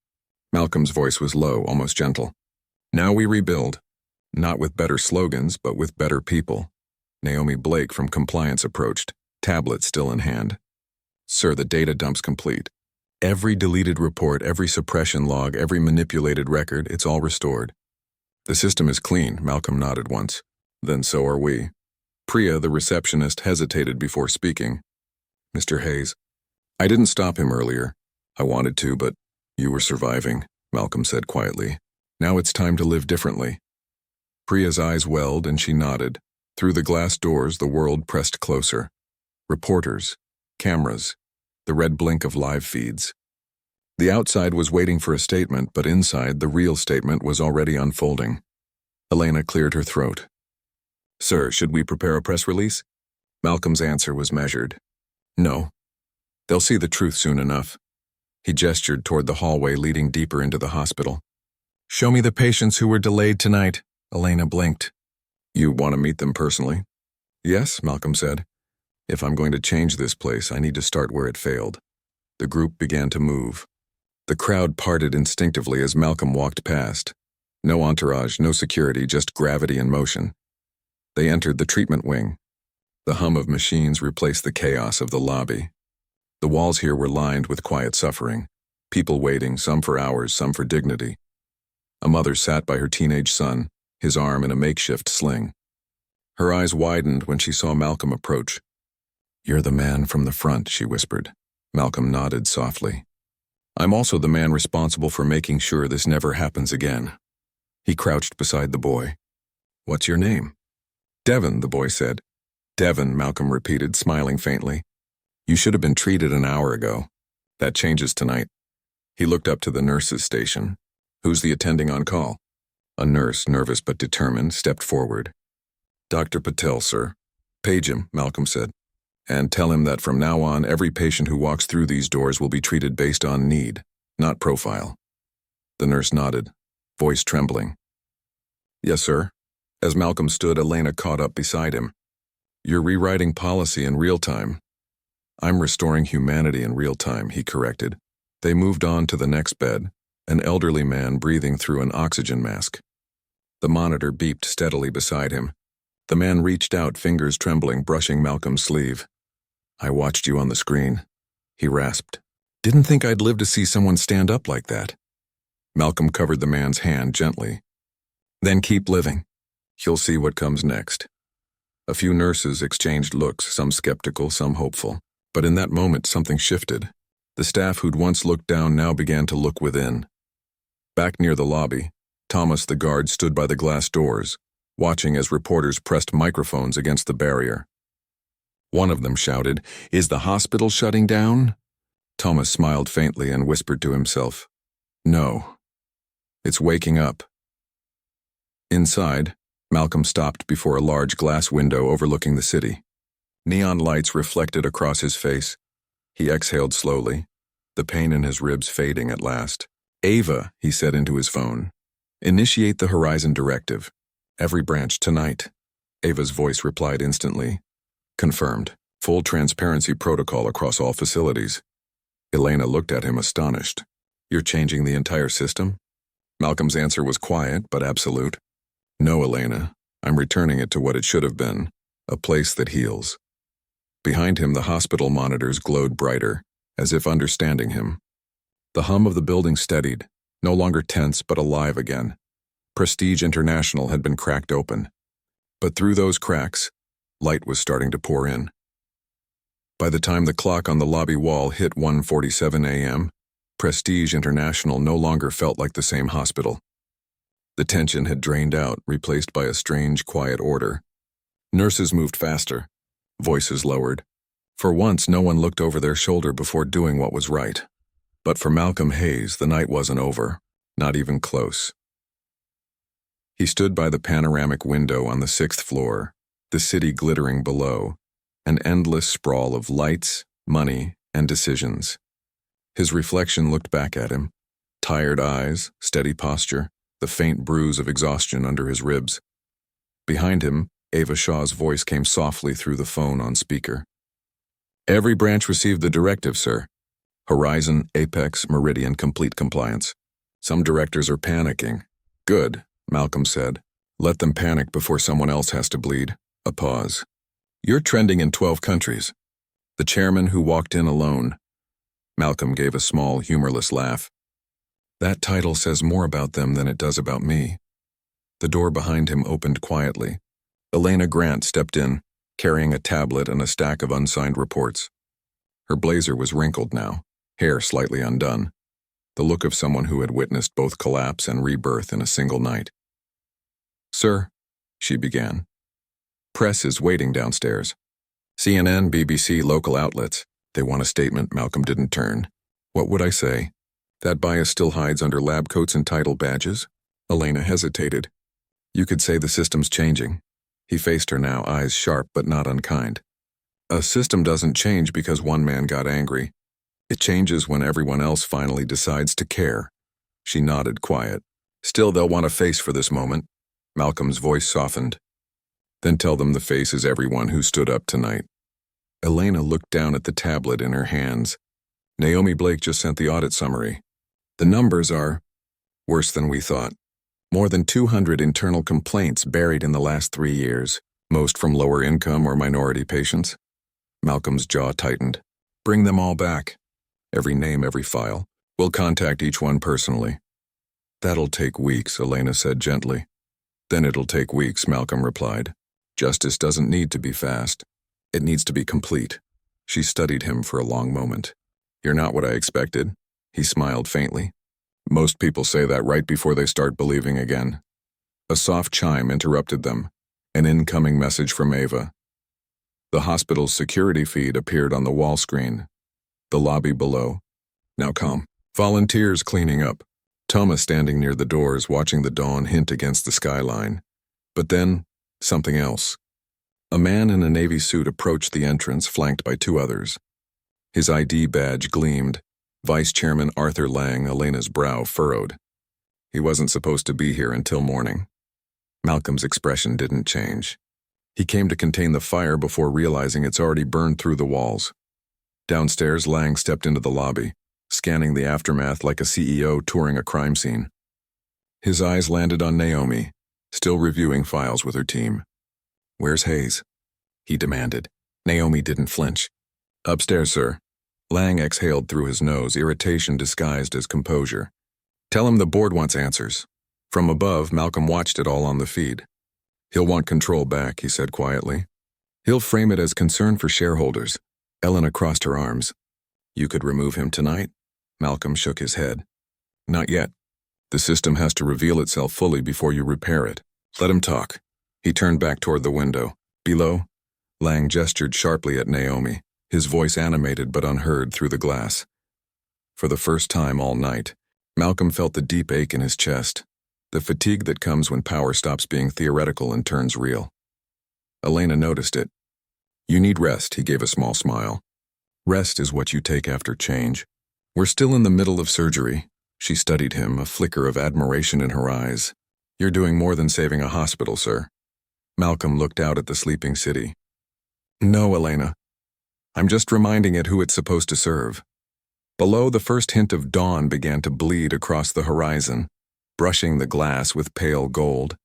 Malcolm's voice was low, almost gentle. "Now we rebuild. Not with better slogans, but with better people." Naomi Blake from compliance approached, tablet still in hand. "Sir, the data dump's complete. Every deleted report, every suppression log, every manipulated record, it's all restored." "The system is clean," Malcolm nodded once. "Then so are we." Priya, the receptionist, hesitated before speaking. "Mr. Hayes, I didn't stop him earlier. I wanted to, but you were surviving," Malcolm said quietly. "Now it's time to live differently." Priya's eyes welled and she nodded. Through the glass doors, the world pressed closer. Reporters, cameras, the red blink of live feeds. The outside was waiting for a statement, but inside, the real statement was already unfolding. Elena cleared her throat. "Sir, should we prepare a press release?" Malcolm's answer was measured. "No. They'll see the truth soon enough." He gestured toward the hallway leading deeper into the hospital. "Show me the patients who were delayed tonight." Elena blinked. "You want to meet them personally?" "Yes," Malcolm said. "If I'm going to change this place, I need to start where it failed." The group began to move. The crowd parted instinctively as Malcolm walked past. No entourage, no security, just gravity and motion. They entered the treatment wing. The hum of machines replaced the chaos of the lobby. The walls here were lined with quiet suffering. People waiting, some for hours, some for dignity. A mother sat by her teenage son, his arm in a makeshift sling. Her eyes widened when she saw Malcolm approach. "You're the man from the front," she whispered. Malcolm nodded softly. "I'm also the man responsible for making sure this never happens again." He crouched beside the boy. "What's your name?" "Devon," the boy said. "Devon," Malcolm repeated, smiling faintly. "You should have been treated an hour ago. That changes tonight." He looked up to the nurse's station. "Who's the attending on call?" A nurse, nervous but determined, stepped forward. "Dr. Patel, sir." "Page him," Malcolm said. "And tell him that from now on, every patient who walks through these doors will be treated based on need, not profile." The nurse nodded, voice trembling. "Yes, sir." As Malcolm stood, Elena caught up beside him. "You're rewriting policy in real time." "I'm restoring humanity in real time," he corrected. They moved on to the next bed, an elderly man breathing through an oxygen mask. The monitor beeped steadily beside him. The man reached out, fingers trembling, brushing Malcolm's sleeve. "I watched you on the screen," he rasped. "Didn't think I'd live to see someone stand up like that." Malcolm covered the man's hand gently. "Then keep living. You'll see what comes next." A few nurses exchanged looks, some skeptical, some hopeful. But in that moment, something shifted. The staff who'd once looked down now began to look within. Back near the lobby, Thomas the guard stood by the glass doors, watching as reporters pressed microphones against the barrier. One of them shouted, "Is the hospital shutting down?" Thomas smiled faintly and whispered to himself, "No, It's waking up. Inside, Malcolm stopped before a large glass window overlooking the city. Neon lights reflected across his face. He exhaled slowly, the pain in his ribs fading at last. "Ava," he said into his phone. "Initiate the Horizon Directive. Every branch tonight." Ava's voice replied instantly. "Confirmed. Full transparency protocol across all facilities." Elena looked at him astonished. "You're changing the entire system?" Malcolm's answer was quiet but absolute. "No, Elena. I'm returning it to what it should have been, a place that heals." Behind him, the hospital monitors glowed brighter, as if understanding him. The hum of the building steadied, no longer tense but alive again. Prestige International had been cracked open. But through those cracks, light was starting to pour in. By the time the clock on the lobby wall hit 1:47 a.m., Prestige International no longer felt like the same hospital. The tension had drained out, replaced by a strange, quiet order. Nurses moved faster, voices lowered. For once, no one looked over their shoulder before doing what was right. But for Malcolm Hayes, the night wasn't over, not even close. He stood by the panoramic window on the 6th floor, the city glittering below, an endless sprawl of lights, money, and decisions. His reflection looked back at him, tired eyes, steady posture, the faint bruise of exhaustion under his ribs. Behind him, Ava Shaw's voice came softly through the phone on speaker. "Every branch received the directive, sir. Horizon, Apex, Meridian, complete compliance. Some directors are panicking." "Good," Malcolm said. "Let them panic before someone else has to bleed." A pause. "You're trending in 12 countries. The chairman who walked in alone." Malcolm gave a small, humorless laugh. "That title says more about them than it does about me." The door behind him opened quietly. Elena Grant stepped in, carrying a tablet and a stack of unsigned reports. Her blazer was wrinkled now, hair slightly undone, the look of someone who had witnessed both collapse and rebirth in a single night. "Sir," she began. "Press is waiting downstairs. CNN, BBC, local outlets. They want a statement." Malcolm didn't turn. "What would I say? That bias still hides under lab coats and title badges?" Elena hesitated. "You could say the system's changing." He faced her now, eyes sharp but not unkind. "A system doesn't change because one man got angry. It changes when everyone else finally decides to care." She nodded, quiet. "Still, they'll want a face for this moment." Malcolm's voice softened. "Then tell them the face is everyone who stood up tonight." Elena looked down at the tablet in her hands. "Naomi Blake just sent the audit summary. The numbers are worse than we thought. More than 200 internal complaints buried in the last 3 years, most from lower income or minority patients." Malcolm's jaw tightened. "Bring them all back. Every name, every file. We'll contact each one personally." "That'll take weeks," Elena said gently. "Then it'll take weeks," Malcolm replied. "Justice doesn't need to be fast. It needs to be complete." She studied him for a long moment. "You're not what I expected." He smiled faintly. "Most people say that right before they start believing again." A soft chime interrupted them, an incoming message from Ava. The hospital's security feed appeared on the wall screen. The lobby below. "Now calm. Volunteers cleaning up." Thomas standing near the doors, watching the dawn hint against the skyline. But then, something else. A man in a navy suit approached the entrance, flanked by 2 others. His ID badge gleamed. Vice Chairman Arthur Lang, Elena's brow furrowed. He wasn't supposed to be here until morning. Malcolm's expression didn't change. He came to contain the fire before realizing it's already burned through the walls. Downstairs, Lang stepped into the lobby, scanning the aftermath like a CEO touring a crime scene. His eyes landed on Naomi, still reviewing files with her team. "Where's Hayes?" he demanded. Naomi didn't flinch. "Upstairs, sir." Lang exhaled through his nose, irritation disguised as composure. "Tell him the board wants answers." From above, Malcolm watched it all on the feed. "He'll want control back," he said quietly. "He'll frame it as concern for shareholders." Elena crossed her arms. "You could remove him tonight?" Malcolm shook his head. "Not yet. The system has to reveal itself fully before you repair it. Let him talk." He turned back toward the window. "Below?" Lang gestured sharply at Naomi, his voice animated but unheard through the glass. For the first time all night, Malcolm felt the deep ache in his chest, the fatigue that comes when power stops being theoretical and turns real. Elena noticed it. "You need rest," he gave a small smile. "Rest is what you take after change. We're still in the middle of surgery." She studied him, a flicker of admiration in her eyes. "You're doing more than saving a hospital, sir." Malcolm looked out at the sleeping city. "No, Elena. I'm just reminding it who it's supposed to serve." Below, the first hint of dawn began to bleed across the horizon, brushing the glass with pale gold.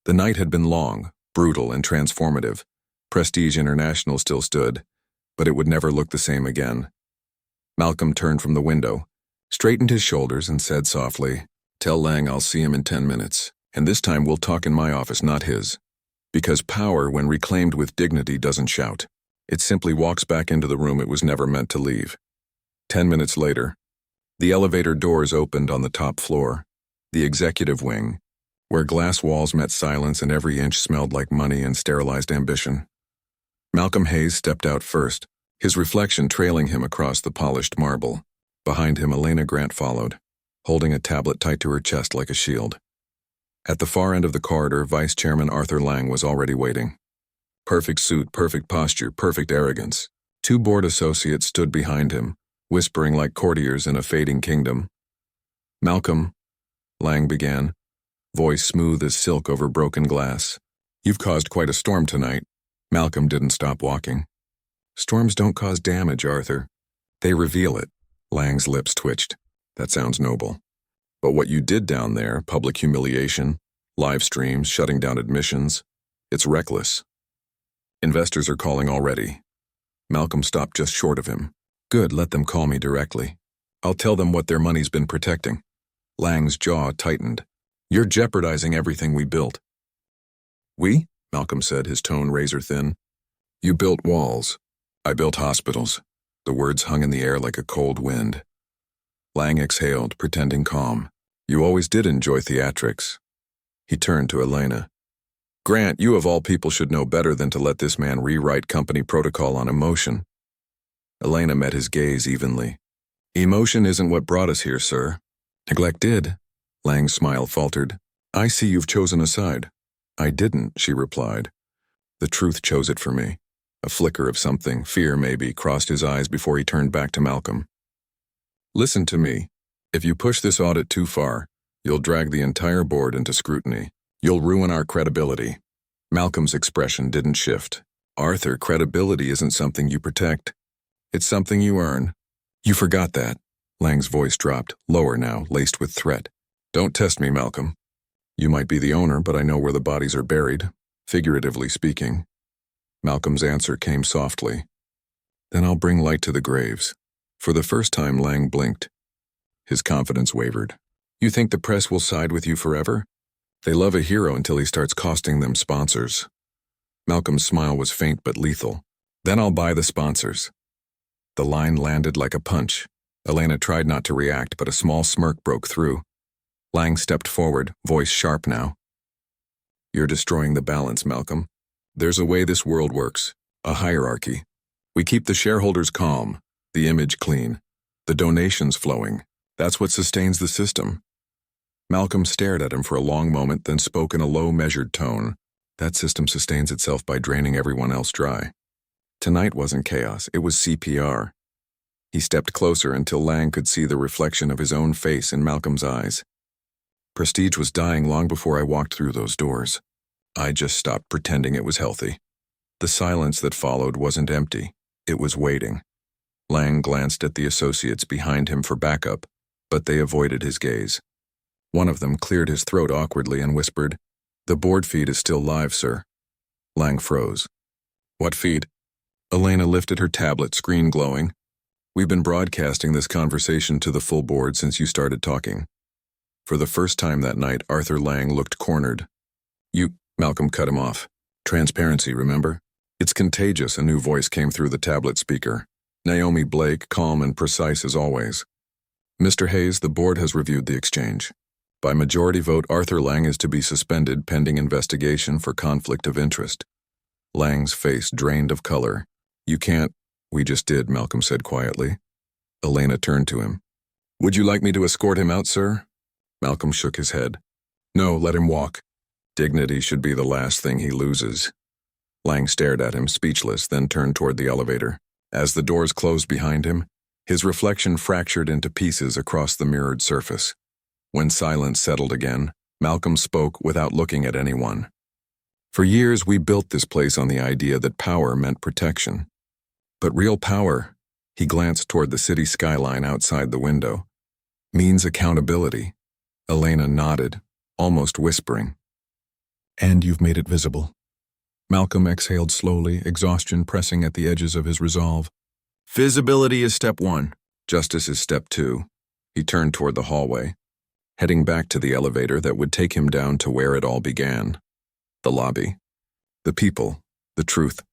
The night had been long, brutal, and transformative. Prestige International still stood, but it would never look the same again. Malcolm turned from the window, straightened his shoulders, and said softly, "Tell Lang I'll see him in 10 minutes, and this time we'll talk in my office, not his. Because power, when reclaimed with dignity, doesn't shout. It simply walks back into the room it was never meant to leave." 10 minutes later, the elevator doors opened on the top floor, the executive wing, where glass walls met silence and every inch smelled like money and sterilized ambition. Malcolm Hayes stepped out first, his reflection trailing him across the polished marble. Behind him, Elena Grant followed, holding a tablet tight to her chest like a shield. At the far end of the corridor, Vice Chairman Arthur Lang was already waiting. Perfect suit, perfect posture, perfect arrogance. 2 board associates stood behind him, whispering like courtiers in a fading kingdom. "Malcolm," Lang began, voice smooth as silk over broken glass. "You've caused quite a storm tonight." Malcolm didn't stop walking. "Storms don't cause damage, Arthur. They reveal it." Lang's lips twitched. "That sounds noble. But what you did down there, public humiliation, live streams, shutting down admissions, it's reckless. Investors are calling already." Malcolm stopped just short of him. "Good, let them call me directly. I'll tell them what their money's been protecting." Lang's jaw tightened. "You're jeopardizing everything we built." "We?" Malcolm said, his tone razor-thin. "You built walls. I built hospitals." The words hung in the air like a cold wind. Lang exhaled, pretending calm. "You always did enjoy theatrics." He turned to Elena. "Grant, you of all people should know better than to let this man rewrite company protocol on emotion." Elena met his gaze evenly. "Emotion isn't what brought us here, sir. Neglect did." Lang's smile faltered. "I see you've chosen a side." "I didn't," she replied. "The truth chose it for me." A flicker of something, fear maybe, crossed his eyes before he turned back to Malcolm. "Listen to me. If you push this audit too far, you'll drag the entire board into scrutiny. You'll ruin our credibility." Malcolm's expression didn't shift. "Arthur, credibility isn't something you protect. It's something you earn." "You forgot that." Lang's voice dropped, lower now, laced with threat. "Don't test me, Malcolm. You might be the owner, but I know where the bodies are buried, figuratively speaking." Malcolm's answer came softly. "Then I'll bring light to the graves." For the first time, Lang blinked. His confidence wavered. "You think the press will side with you forever? They love a hero until he starts costing them sponsors." Malcolm's smile was faint but lethal. "Then I'll buy the sponsors." The line landed like a punch. Elena tried not to react, but a small smirk broke through. Lang stepped forward, voice sharp now. "You're destroying the balance, Malcolm. There's a way this world works, a hierarchy. We keep the shareholders calm, the image clean, the donations flowing. That's what sustains the system." Malcolm stared at him for a long moment, then spoke in a low, measured tone. "That system sustains itself by draining everyone else dry. Tonight wasn't chaos, it was CPR." He stepped closer until Lang could see the reflection of his own face in Malcolm's eyes. "Prestige was dying long before I walked through those doors. I just stopped pretending it was healthy." The silence that followed wasn't empty. It was waiting. Lang glanced at the associates behind him for backup, but they avoided his gaze. One of them cleared his throat awkwardly and whispered, "The board feed is still live, sir." Lang froze. "What feed?" Elena lifted her tablet, screen glowing. "We've been broadcasting this conversation to the full board since you started talking." For the first time that night, Arthur Lang looked cornered. "You," Malcolm cut him off. "Transparency, remember? It's contagious," a new voice came through the tablet speaker. Naomi Blake, calm and precise as always. "Mr. Hayes, the board has reviewed the exchange. By majority vote, Arthur Lang is to be suspended pending investigation for conflict of interest." Lang's face drained of color. "You can't." "We just did," Malcolm said quietly. Elena turned to him. Would you like me to escort him out, sir? Malcolm shook his head. No, let him walk. Dignity should be the last thing he loses. Lang stared at him, speechless, then turned toward the elevator. As the doors closed behind him, his reflection fractured into pieces across the mirrored surface. When silence settled again, Malcolm spoke without looking at anyone. For years, we built this place on the idea that power meant protection. But real power, he glanced toward the city skyline outside the window, means accountability. Elena nodded, almost whispering. And you've made it visible. Malcolm exhaled slowly, exhaustion pressing at the edges of his resolve. Visibility is step 1. Justice is step 2. He turned toward the hallway, heading back to the elevator that would take him down to where it all began. The lobby. The people. The truth.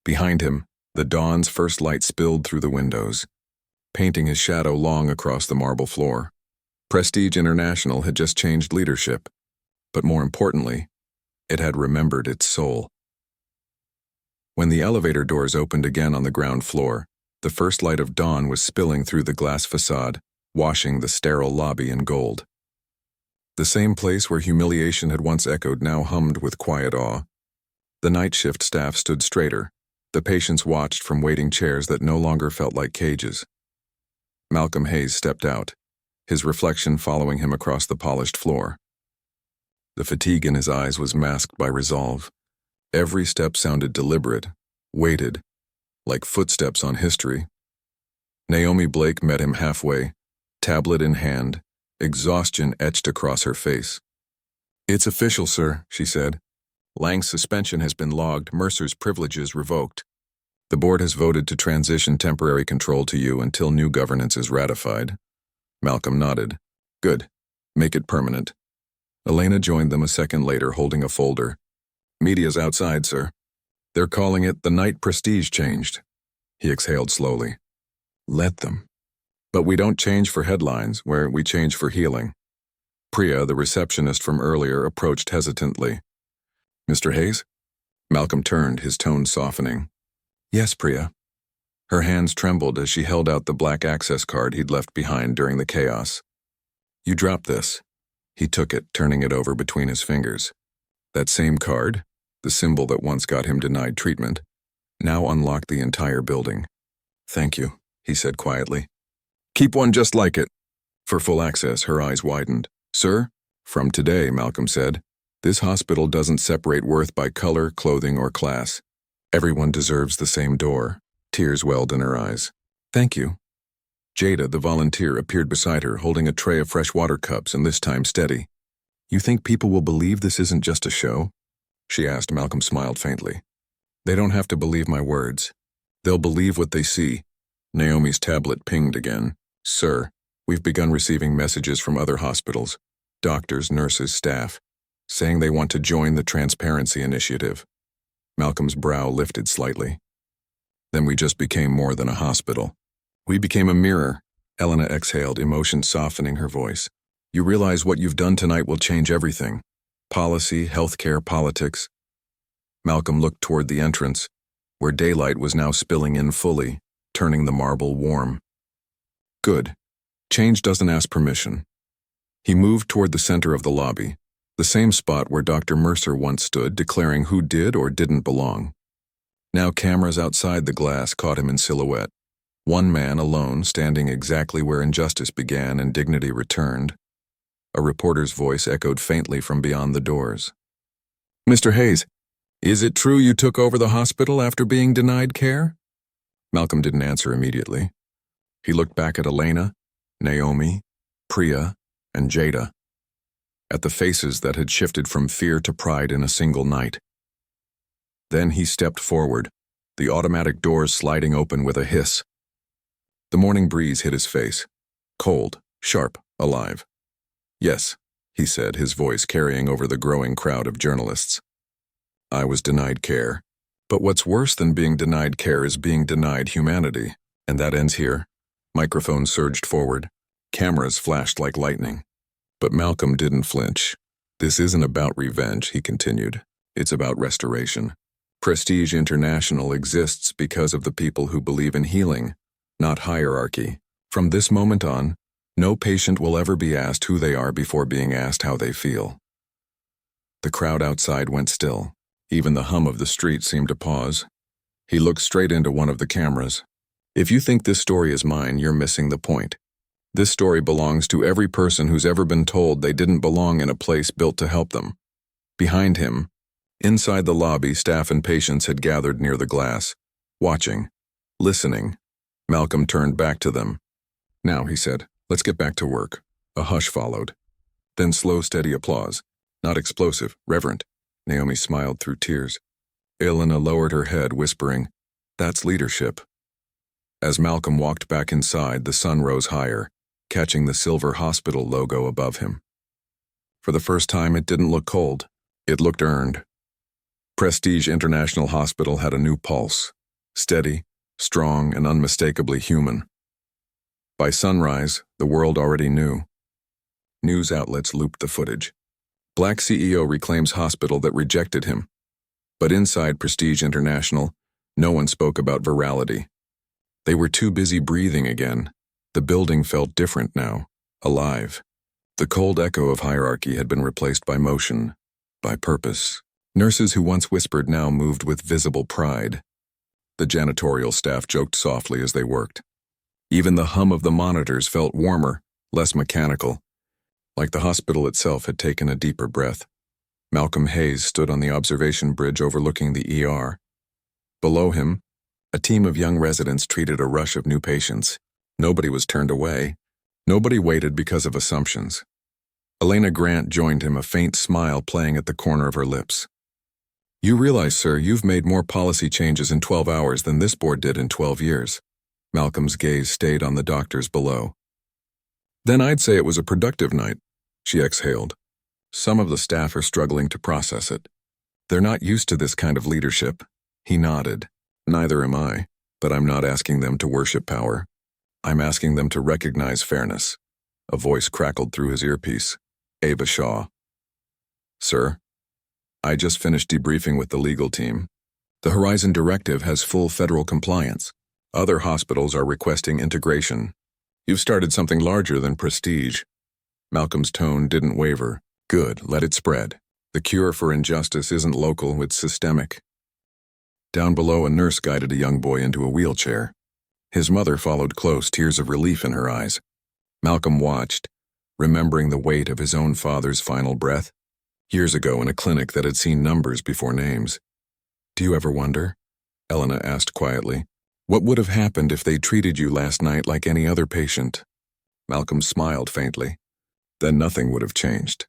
Behind him, the dawn's first light spilled through the windows, painting his shadow long across the marble floor. Prestige International had just changed leadership, but more importantly, it had remembered its soul. When the elevator doors opened again on the ground floor, the first light of dawn was spilling through the glass facade, washing the sterile lobby in gold. The same place where humiliation had once echoed now hummed with quiet awe. The night shift staff stood straighter. The patients watched from waiting chairs that no longer felt like cages. Malcolm Hayes stepped out, his reflection following him across the polished floor. The fatigue in his eyes was masked by resolve. Every step sounded deliberate, weighted, like footsteps on history. Naomi Blake met him halfway, tablet in hand, exhaustion etched across her face. It's official, sir, she said. Lang's suspension has been logged, Mercer's privileges revoked. The board has voted to transition temporary control to you until new governance is ratified. Malcolm nodded. Good. Make it permanent. Elena joined them a second later, holding a folder. Media's outside, sir. They're calling it the night prestige changed. He exhaled slowly. Let them. But we don't change for headlines, where we change for healing. Priya, the receptionist from earlier, approached hesitantly. Mr. Hayes? Malcolm turned, his tone softening. Yes, Priya. Her hands trembled as she held out the black access card he'd left behind during the chaos. You dropped this. He took it, turning it over between his fingers. That same card, the symbol that once got him denied treatment, now unlocked the entire building. Thank you, he said quietly. Keep one just like it. For full access, her eyes widened. Sir? From today, Malcolm said, this hospital doesn't separate worth by color, clothing, or class. Everyone deserves the same door. Tears welled in her eyes. Thank you. Jada, the volunteer, appeared beside her, holding a tray of fresh water cups and this time steady. You think people will believe this isn't just a show? She asked. Malcolm smiled faintly. They don't have to believe my words. They'll believe what they see. Naomi's tablet pinged again. Sir, we've begun receiving messages from other hospitals, doctors, nurses, staff, saying they want to join the Transparency Initiative. Malcolm's brow lifted slightly. Then we just became more than a hospital. We became a mirror. Elena exhaled, emotion softening her voice. You realize what you've done tonight will change everything. Policy, healthcare, politics. Malcolm looked toward the entrance, where daylight was now spilling in fully, turning the marble warm. Good. Change doesn't ask permission. He moved toward the center of the lobby, the same spot where Dr. Mercer once stood, declaring who did or didn't belong. Now cameras outside the glass caught him in silhouette. One man alone, standing exactly where injustice began and dignity returned. A reporter's voice echoed faintly from beyond the doors. Mr. Hayes, is it true you took over the hospital after being denied care? Malcolm didn't answer immediately. He looked back at Elena, Naomi, Priya, and Jada, at the faces that had shifted from fear to pride in a single night. Then he stepped forward, the automatic doors sliding open with a hiss. The morning breeze hit his face, cold, sharp, alive. Yes, he said, his voice carrying over the growing crowd of journalists. I was denied care. But what's worse than being denied care is being denied humanity. And that ends here. Microphones surged forward. Cameras flashed like lightning. But Malcolm didn't flinch. This isn't about revenge, he continued. It's about restoration. Prestige International exists because of the people who believe in healing, not hierarchy. From this moment on, No patient will ever be asked who they are before being asked how they feel. The crowd outside went still. Even the hum of the street seemed to pause. He looked straight into one of the cameras. If you think this story is mine, you're missing the point. This story belongs to every person who's ever been told they didn't belong in a place built to help them. Behind him, inside the lobby, staff and patients had gathered near the glass, watching, listening. Malcolm turned back to them. "Now," he said, "let's get back to work." A hush followed. Then slow, steady applause. Not explosive, reverent. Naomi smiled through tears. Elena lowered her head, whispering, "That's leadership." As Malcolm walked back inside, the sun rose higher, catching the silver hospital logo above him. For the first time, it didn't look cold. It looked earned. Prestige International Hospital had a new pulse, steady, strong, and unmistakably human. By sunrise, the world already knew. News outlets looped the footage. Black CEO reclaims hospital that rejected him. But inside Prestige International, no one spoke about virality. They were too busy breathing again. The building felt different now, alive. The cold echo of hierarchy had been replaced by motion, by purpose. Nurses who once whispered now moved with visible pride. The janitorial staff joked softly as they worked. Even the hum of the monitors felt warmer, less mechanical, like the hospital itself had taken a deeper breath. Malcolm Hayes stood on the observation bridge overlooking the ER. Below him, a team of young residents treated a rush of new patients. Nobody was turned away. Nobody waited because of assumptions. Elena Grant joined him, a faint smile playing at the corner of her lips. "You realize, sir, you've made more policy changes in 12 hours than this board did in 12 years. Malcolm's gaze stayed on the doctors below. "Then I'd say it was a productive night," she exhaled. "Some of the staff are struggling to process it. They're not used to this kind of leadership." He nodded. "Neither am I, but I'm not asking them to worship power. I'm asking them to recognize fairness." A voice crackled through his earpiece. Ava Shaw. "Sir, I just finished debriefing with the legal team. The Horizon Directive has full federal compliance. Other hospitals are requesting integration. You've started something larger than Prestige." Malcolm's tone didn't waver. "Good, let it spread. The cure for injustice isn't local, it's systemic." Down below, a nurse guided a young boy into a wheelchair. His mother followed close, tears of relief in her eyes. Malcolm watched, remembering the weight of his own father's final breath, years ago in a clinic that had seen numbers before names. "Do you ever wonder?" Elena asked quietly. "What would have happened if they treated you last night like any other patient?" Malcolm smiled faintly. "Then nothing would have changed.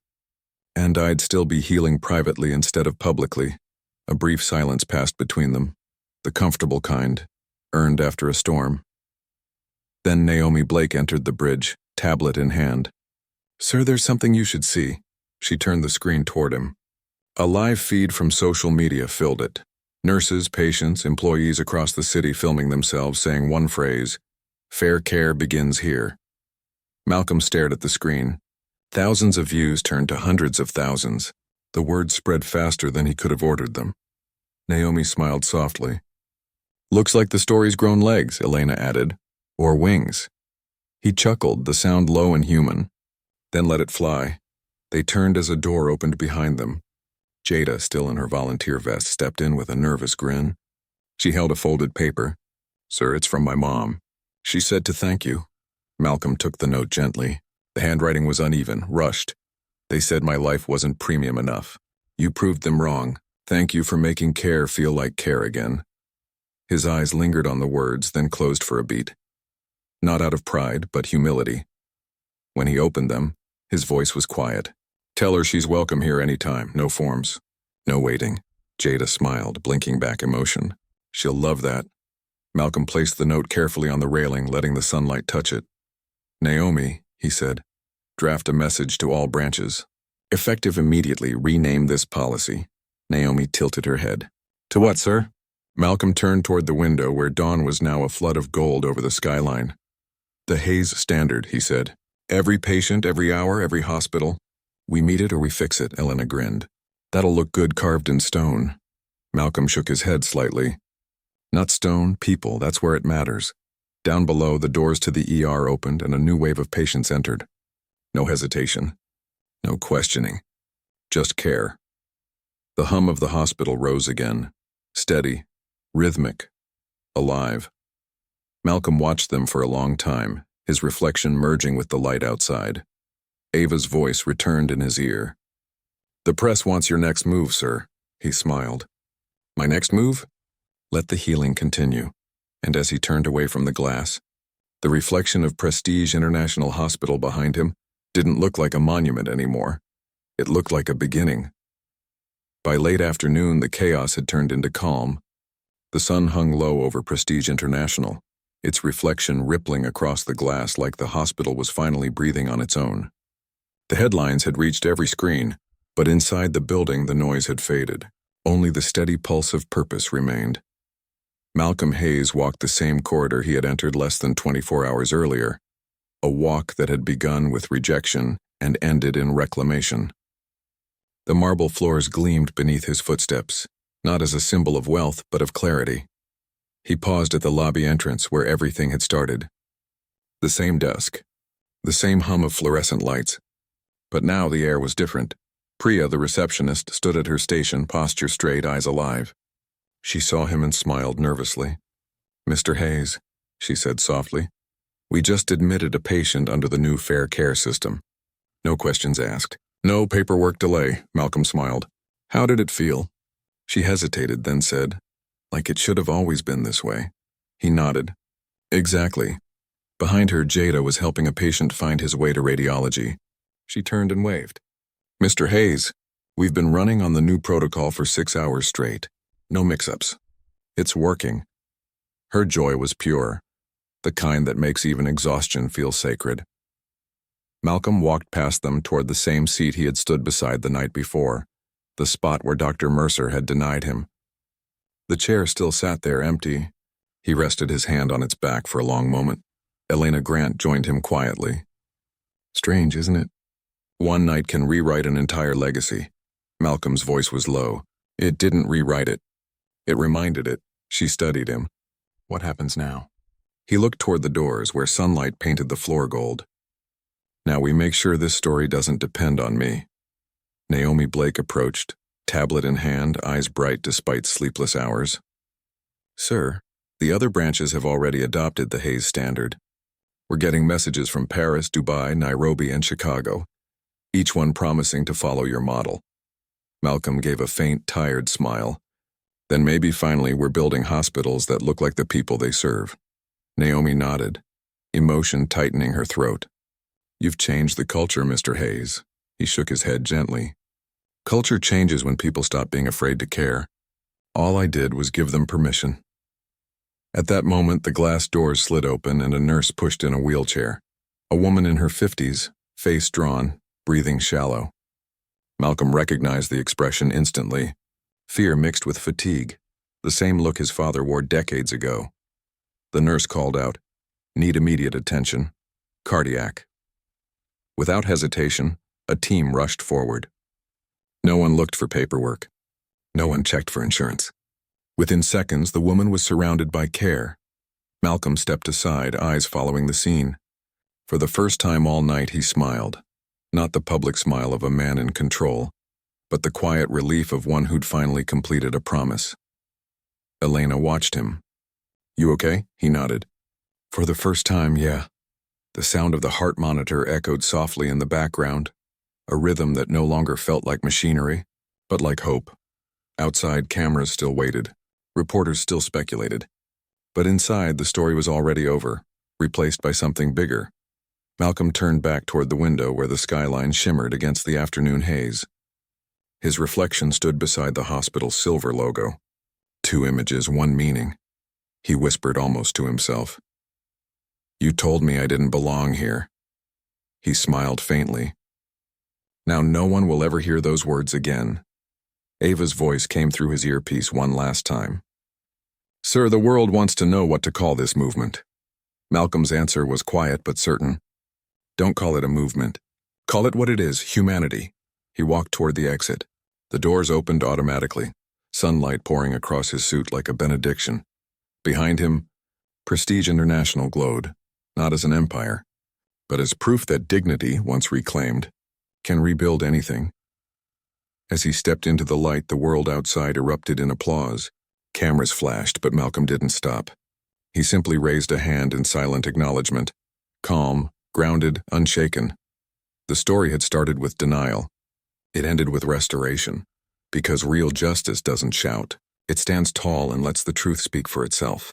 And I'd still be healing privately instead of publicly." A brief silence passed between them, the comfortable kind, earned after a storm. Then Naomi Blake entered the bridge, tablet in hand. "Sir, there's something you should see." She turned the screen toward him. A live feed from social media filled it. Nurses, patients, employees across the city filming themselves saying one phrase, "Fair care begins here." Malcolm stared at the screen. Thousands of views turned to hundreds of thousands. The words spread faster than he could have ordered them. Naomi smiled softly. "Looks like the story's grown legs," Elena added. "Or wings." He chuckled, the sound low and human. Then let it fly. They turned as a door opened behind them. Jada, still in her volunteer vest, stepped in with a nervous grin. She held a folded paper. "Sir, it's from my mom. She said to thank you." Malcolm took the note gently. The handwriting was uneven, rushed. "They said my life wasn't premium enough. You proved them wrong. Thank you for making care feel like care again." His eyes lingered on the words, then closed for a beat. Not out of pride, but humility. When he opened them, his voice was quiet. "Tell her she's welcome here anytime, no forms. No waiting." Jada smiled, blinking back emotion. "She'll love that." Malcolm placed the note carefully on the railing, letting the sunlight touch it. "Naomi," he said, "draft a message to all branches. Effective immediately, rename this policy." Naomi tilted her head. "To what, sir?" Malcolm turned toward the window where dawn was now a flood of gold over the skyline. "The Hayes Standard," he said. "Every patient, every hour, every hospital. We meet it or we fix it," Elena grinned. "That'll look good carved in stone." Malcolm shook his head slightly. "Not stone, people, that's where it matters. Down below, the doors to the ER opened and a new wave of patients entered. No hesitation. No questioning. Just care. The hum of the hospital rose again. Steady. Rhythmic. Alive. Malcolm watched them for a long time, his reflection merging with the light outside. Ava's voice returned in his ear. "The press wants your next move, sir," he smiled. "My next move?" Let the healing continue. And as he turned away from the glass, the reflection of Prestige International Hospital behind him didn't look like a monument anymore. It looked like a beginning. By late afternoon, the chaos had turned into calm. The sun hung low over Prestige International, its reflection rippling across the glass like the hospital was finally breathing on its own. The headlines had reached every screen, but inside the building the noise had faded. Only the steady pulse of purpose remained. Malcolm Hayes walked the same corridor he had entered less than 24 hours earlier, a walk that had begun with rejection and ended in reclamation. The marble floors gleamed beneath his footsteps, not as a symbol of wealth but of clarity. He paused at the lobby entrance where everything had started. The same desk, the same hum of fluorescent lights. But now the air was different. Priya, the receptionist, stood at her station, posture straight, eyes alive. She saw him and smiled nervously. "Mr. Hayes," she said softly, "we just admitted a patient under the new Fair Care system. No questions asked. No paperwork delay," Malcolm smiled. "How did it feel?" She hesitated, then said, "Like it should have always been this way." He nodded. "Exactly." Behind her, Jada was helping a patient find his way to radiology. She turned and waved. "Mr. Hayes, we've been running on the new protocol for 6 hours straight. No mix-ups. It's working." Her joy was pure, the kind that makes even exhaustion feel sacred. Malcolm walked past them toward the same seat he had stood beside the night before, the spot where Dr. Mercer had denied him. The chair still sat there empty. He rested his hand on its back for a long moment. Elena Grant joined him quietly. "Strange, isn't it? One night can rewrite an entire legacy." Malcolm's voice was low. It didn't rewrite it. It reminded it. She studied him. "What happens now?" He looked toward the doors where sunlight painted the floor gold. "Now we make sure this story doesn't depend on me." Naomi Blake approached, tablet in hand, eyes bright despite sleepless hours. "Sir, the other branches have already adopted the Hayes standard. We're getting messages from Paris, Dubai, Nairobi, and Chicago, each one promising to follow your model." Malcolm gave a faint, tired smile. "Then maybe finally we're building hospitals that look like the people they serve." Naomi nodded, emotion tightening her throat. "You've changed the culture, Mr. Hayes." He shook his head gently. "Culture changes when people stop being afraid to care. All I did was give them permission." At that moment, the glass doors slid open and a nurse pushed in a wheelchair. A woman in her 50s, face drawn, breathing shallow. Malcolm recognized the expression instantly. Fear mixed with fatigue, the same look his father wore decades ago. The nurse called out, "Need immediate attention. Cardiac." Without hesitation, a team rushed forward. No one looked for paperwork. No one checked for insurance. Within seconds, the woman was surrounded by care. Malcolm stepped aside, eyes following the scene. For the first time all night, he smiled. Not the public smile of a man in control, but the quiet relief of one who'd finally completed a promise. Elena watched him. "You okay?" He nodded. "For the first time, yeah." The sound of the heart monitor echoed softly in the background, a rhythm that no longer felt like machinery, but like hope. Outside, cameras still waited. Reporters still speculated. But inside, the story was already over, replaced by something bigger. Malcolm turned back toward the window where the skyline shimmered against the afternoon haze. His reflection stood beside the hospital's silver logo. Two images, one meaning. He whispered almost to himself. "You told me I didn't belong here." He smiled faintly. Now no one will ever hear those words again. Ava's voice came through his earpiece one last time. "Sir, the world wants to know what to call this movement." Malcolm's answer was quiet but certain. "Don't call it a movement. Call it what it is, humanity." He walked toward the exit. The doors opened automatically, sunlight pouring across his suit like a benediction. Behind him, Prestige International glowed, not as an empire, but as proof that dignity, once reclaimed, can rebuild anything. As he stepped into the light, the world outside erupted in applause. Cameras flashed, but Malcolm didn't stop. He simply raised a hand in silent acknowledgement, calm, grounded, unshaken. The story had started with denial. It ended with restoration, because real justice doesn't shout. It stands tall and lets the truth speak for itself.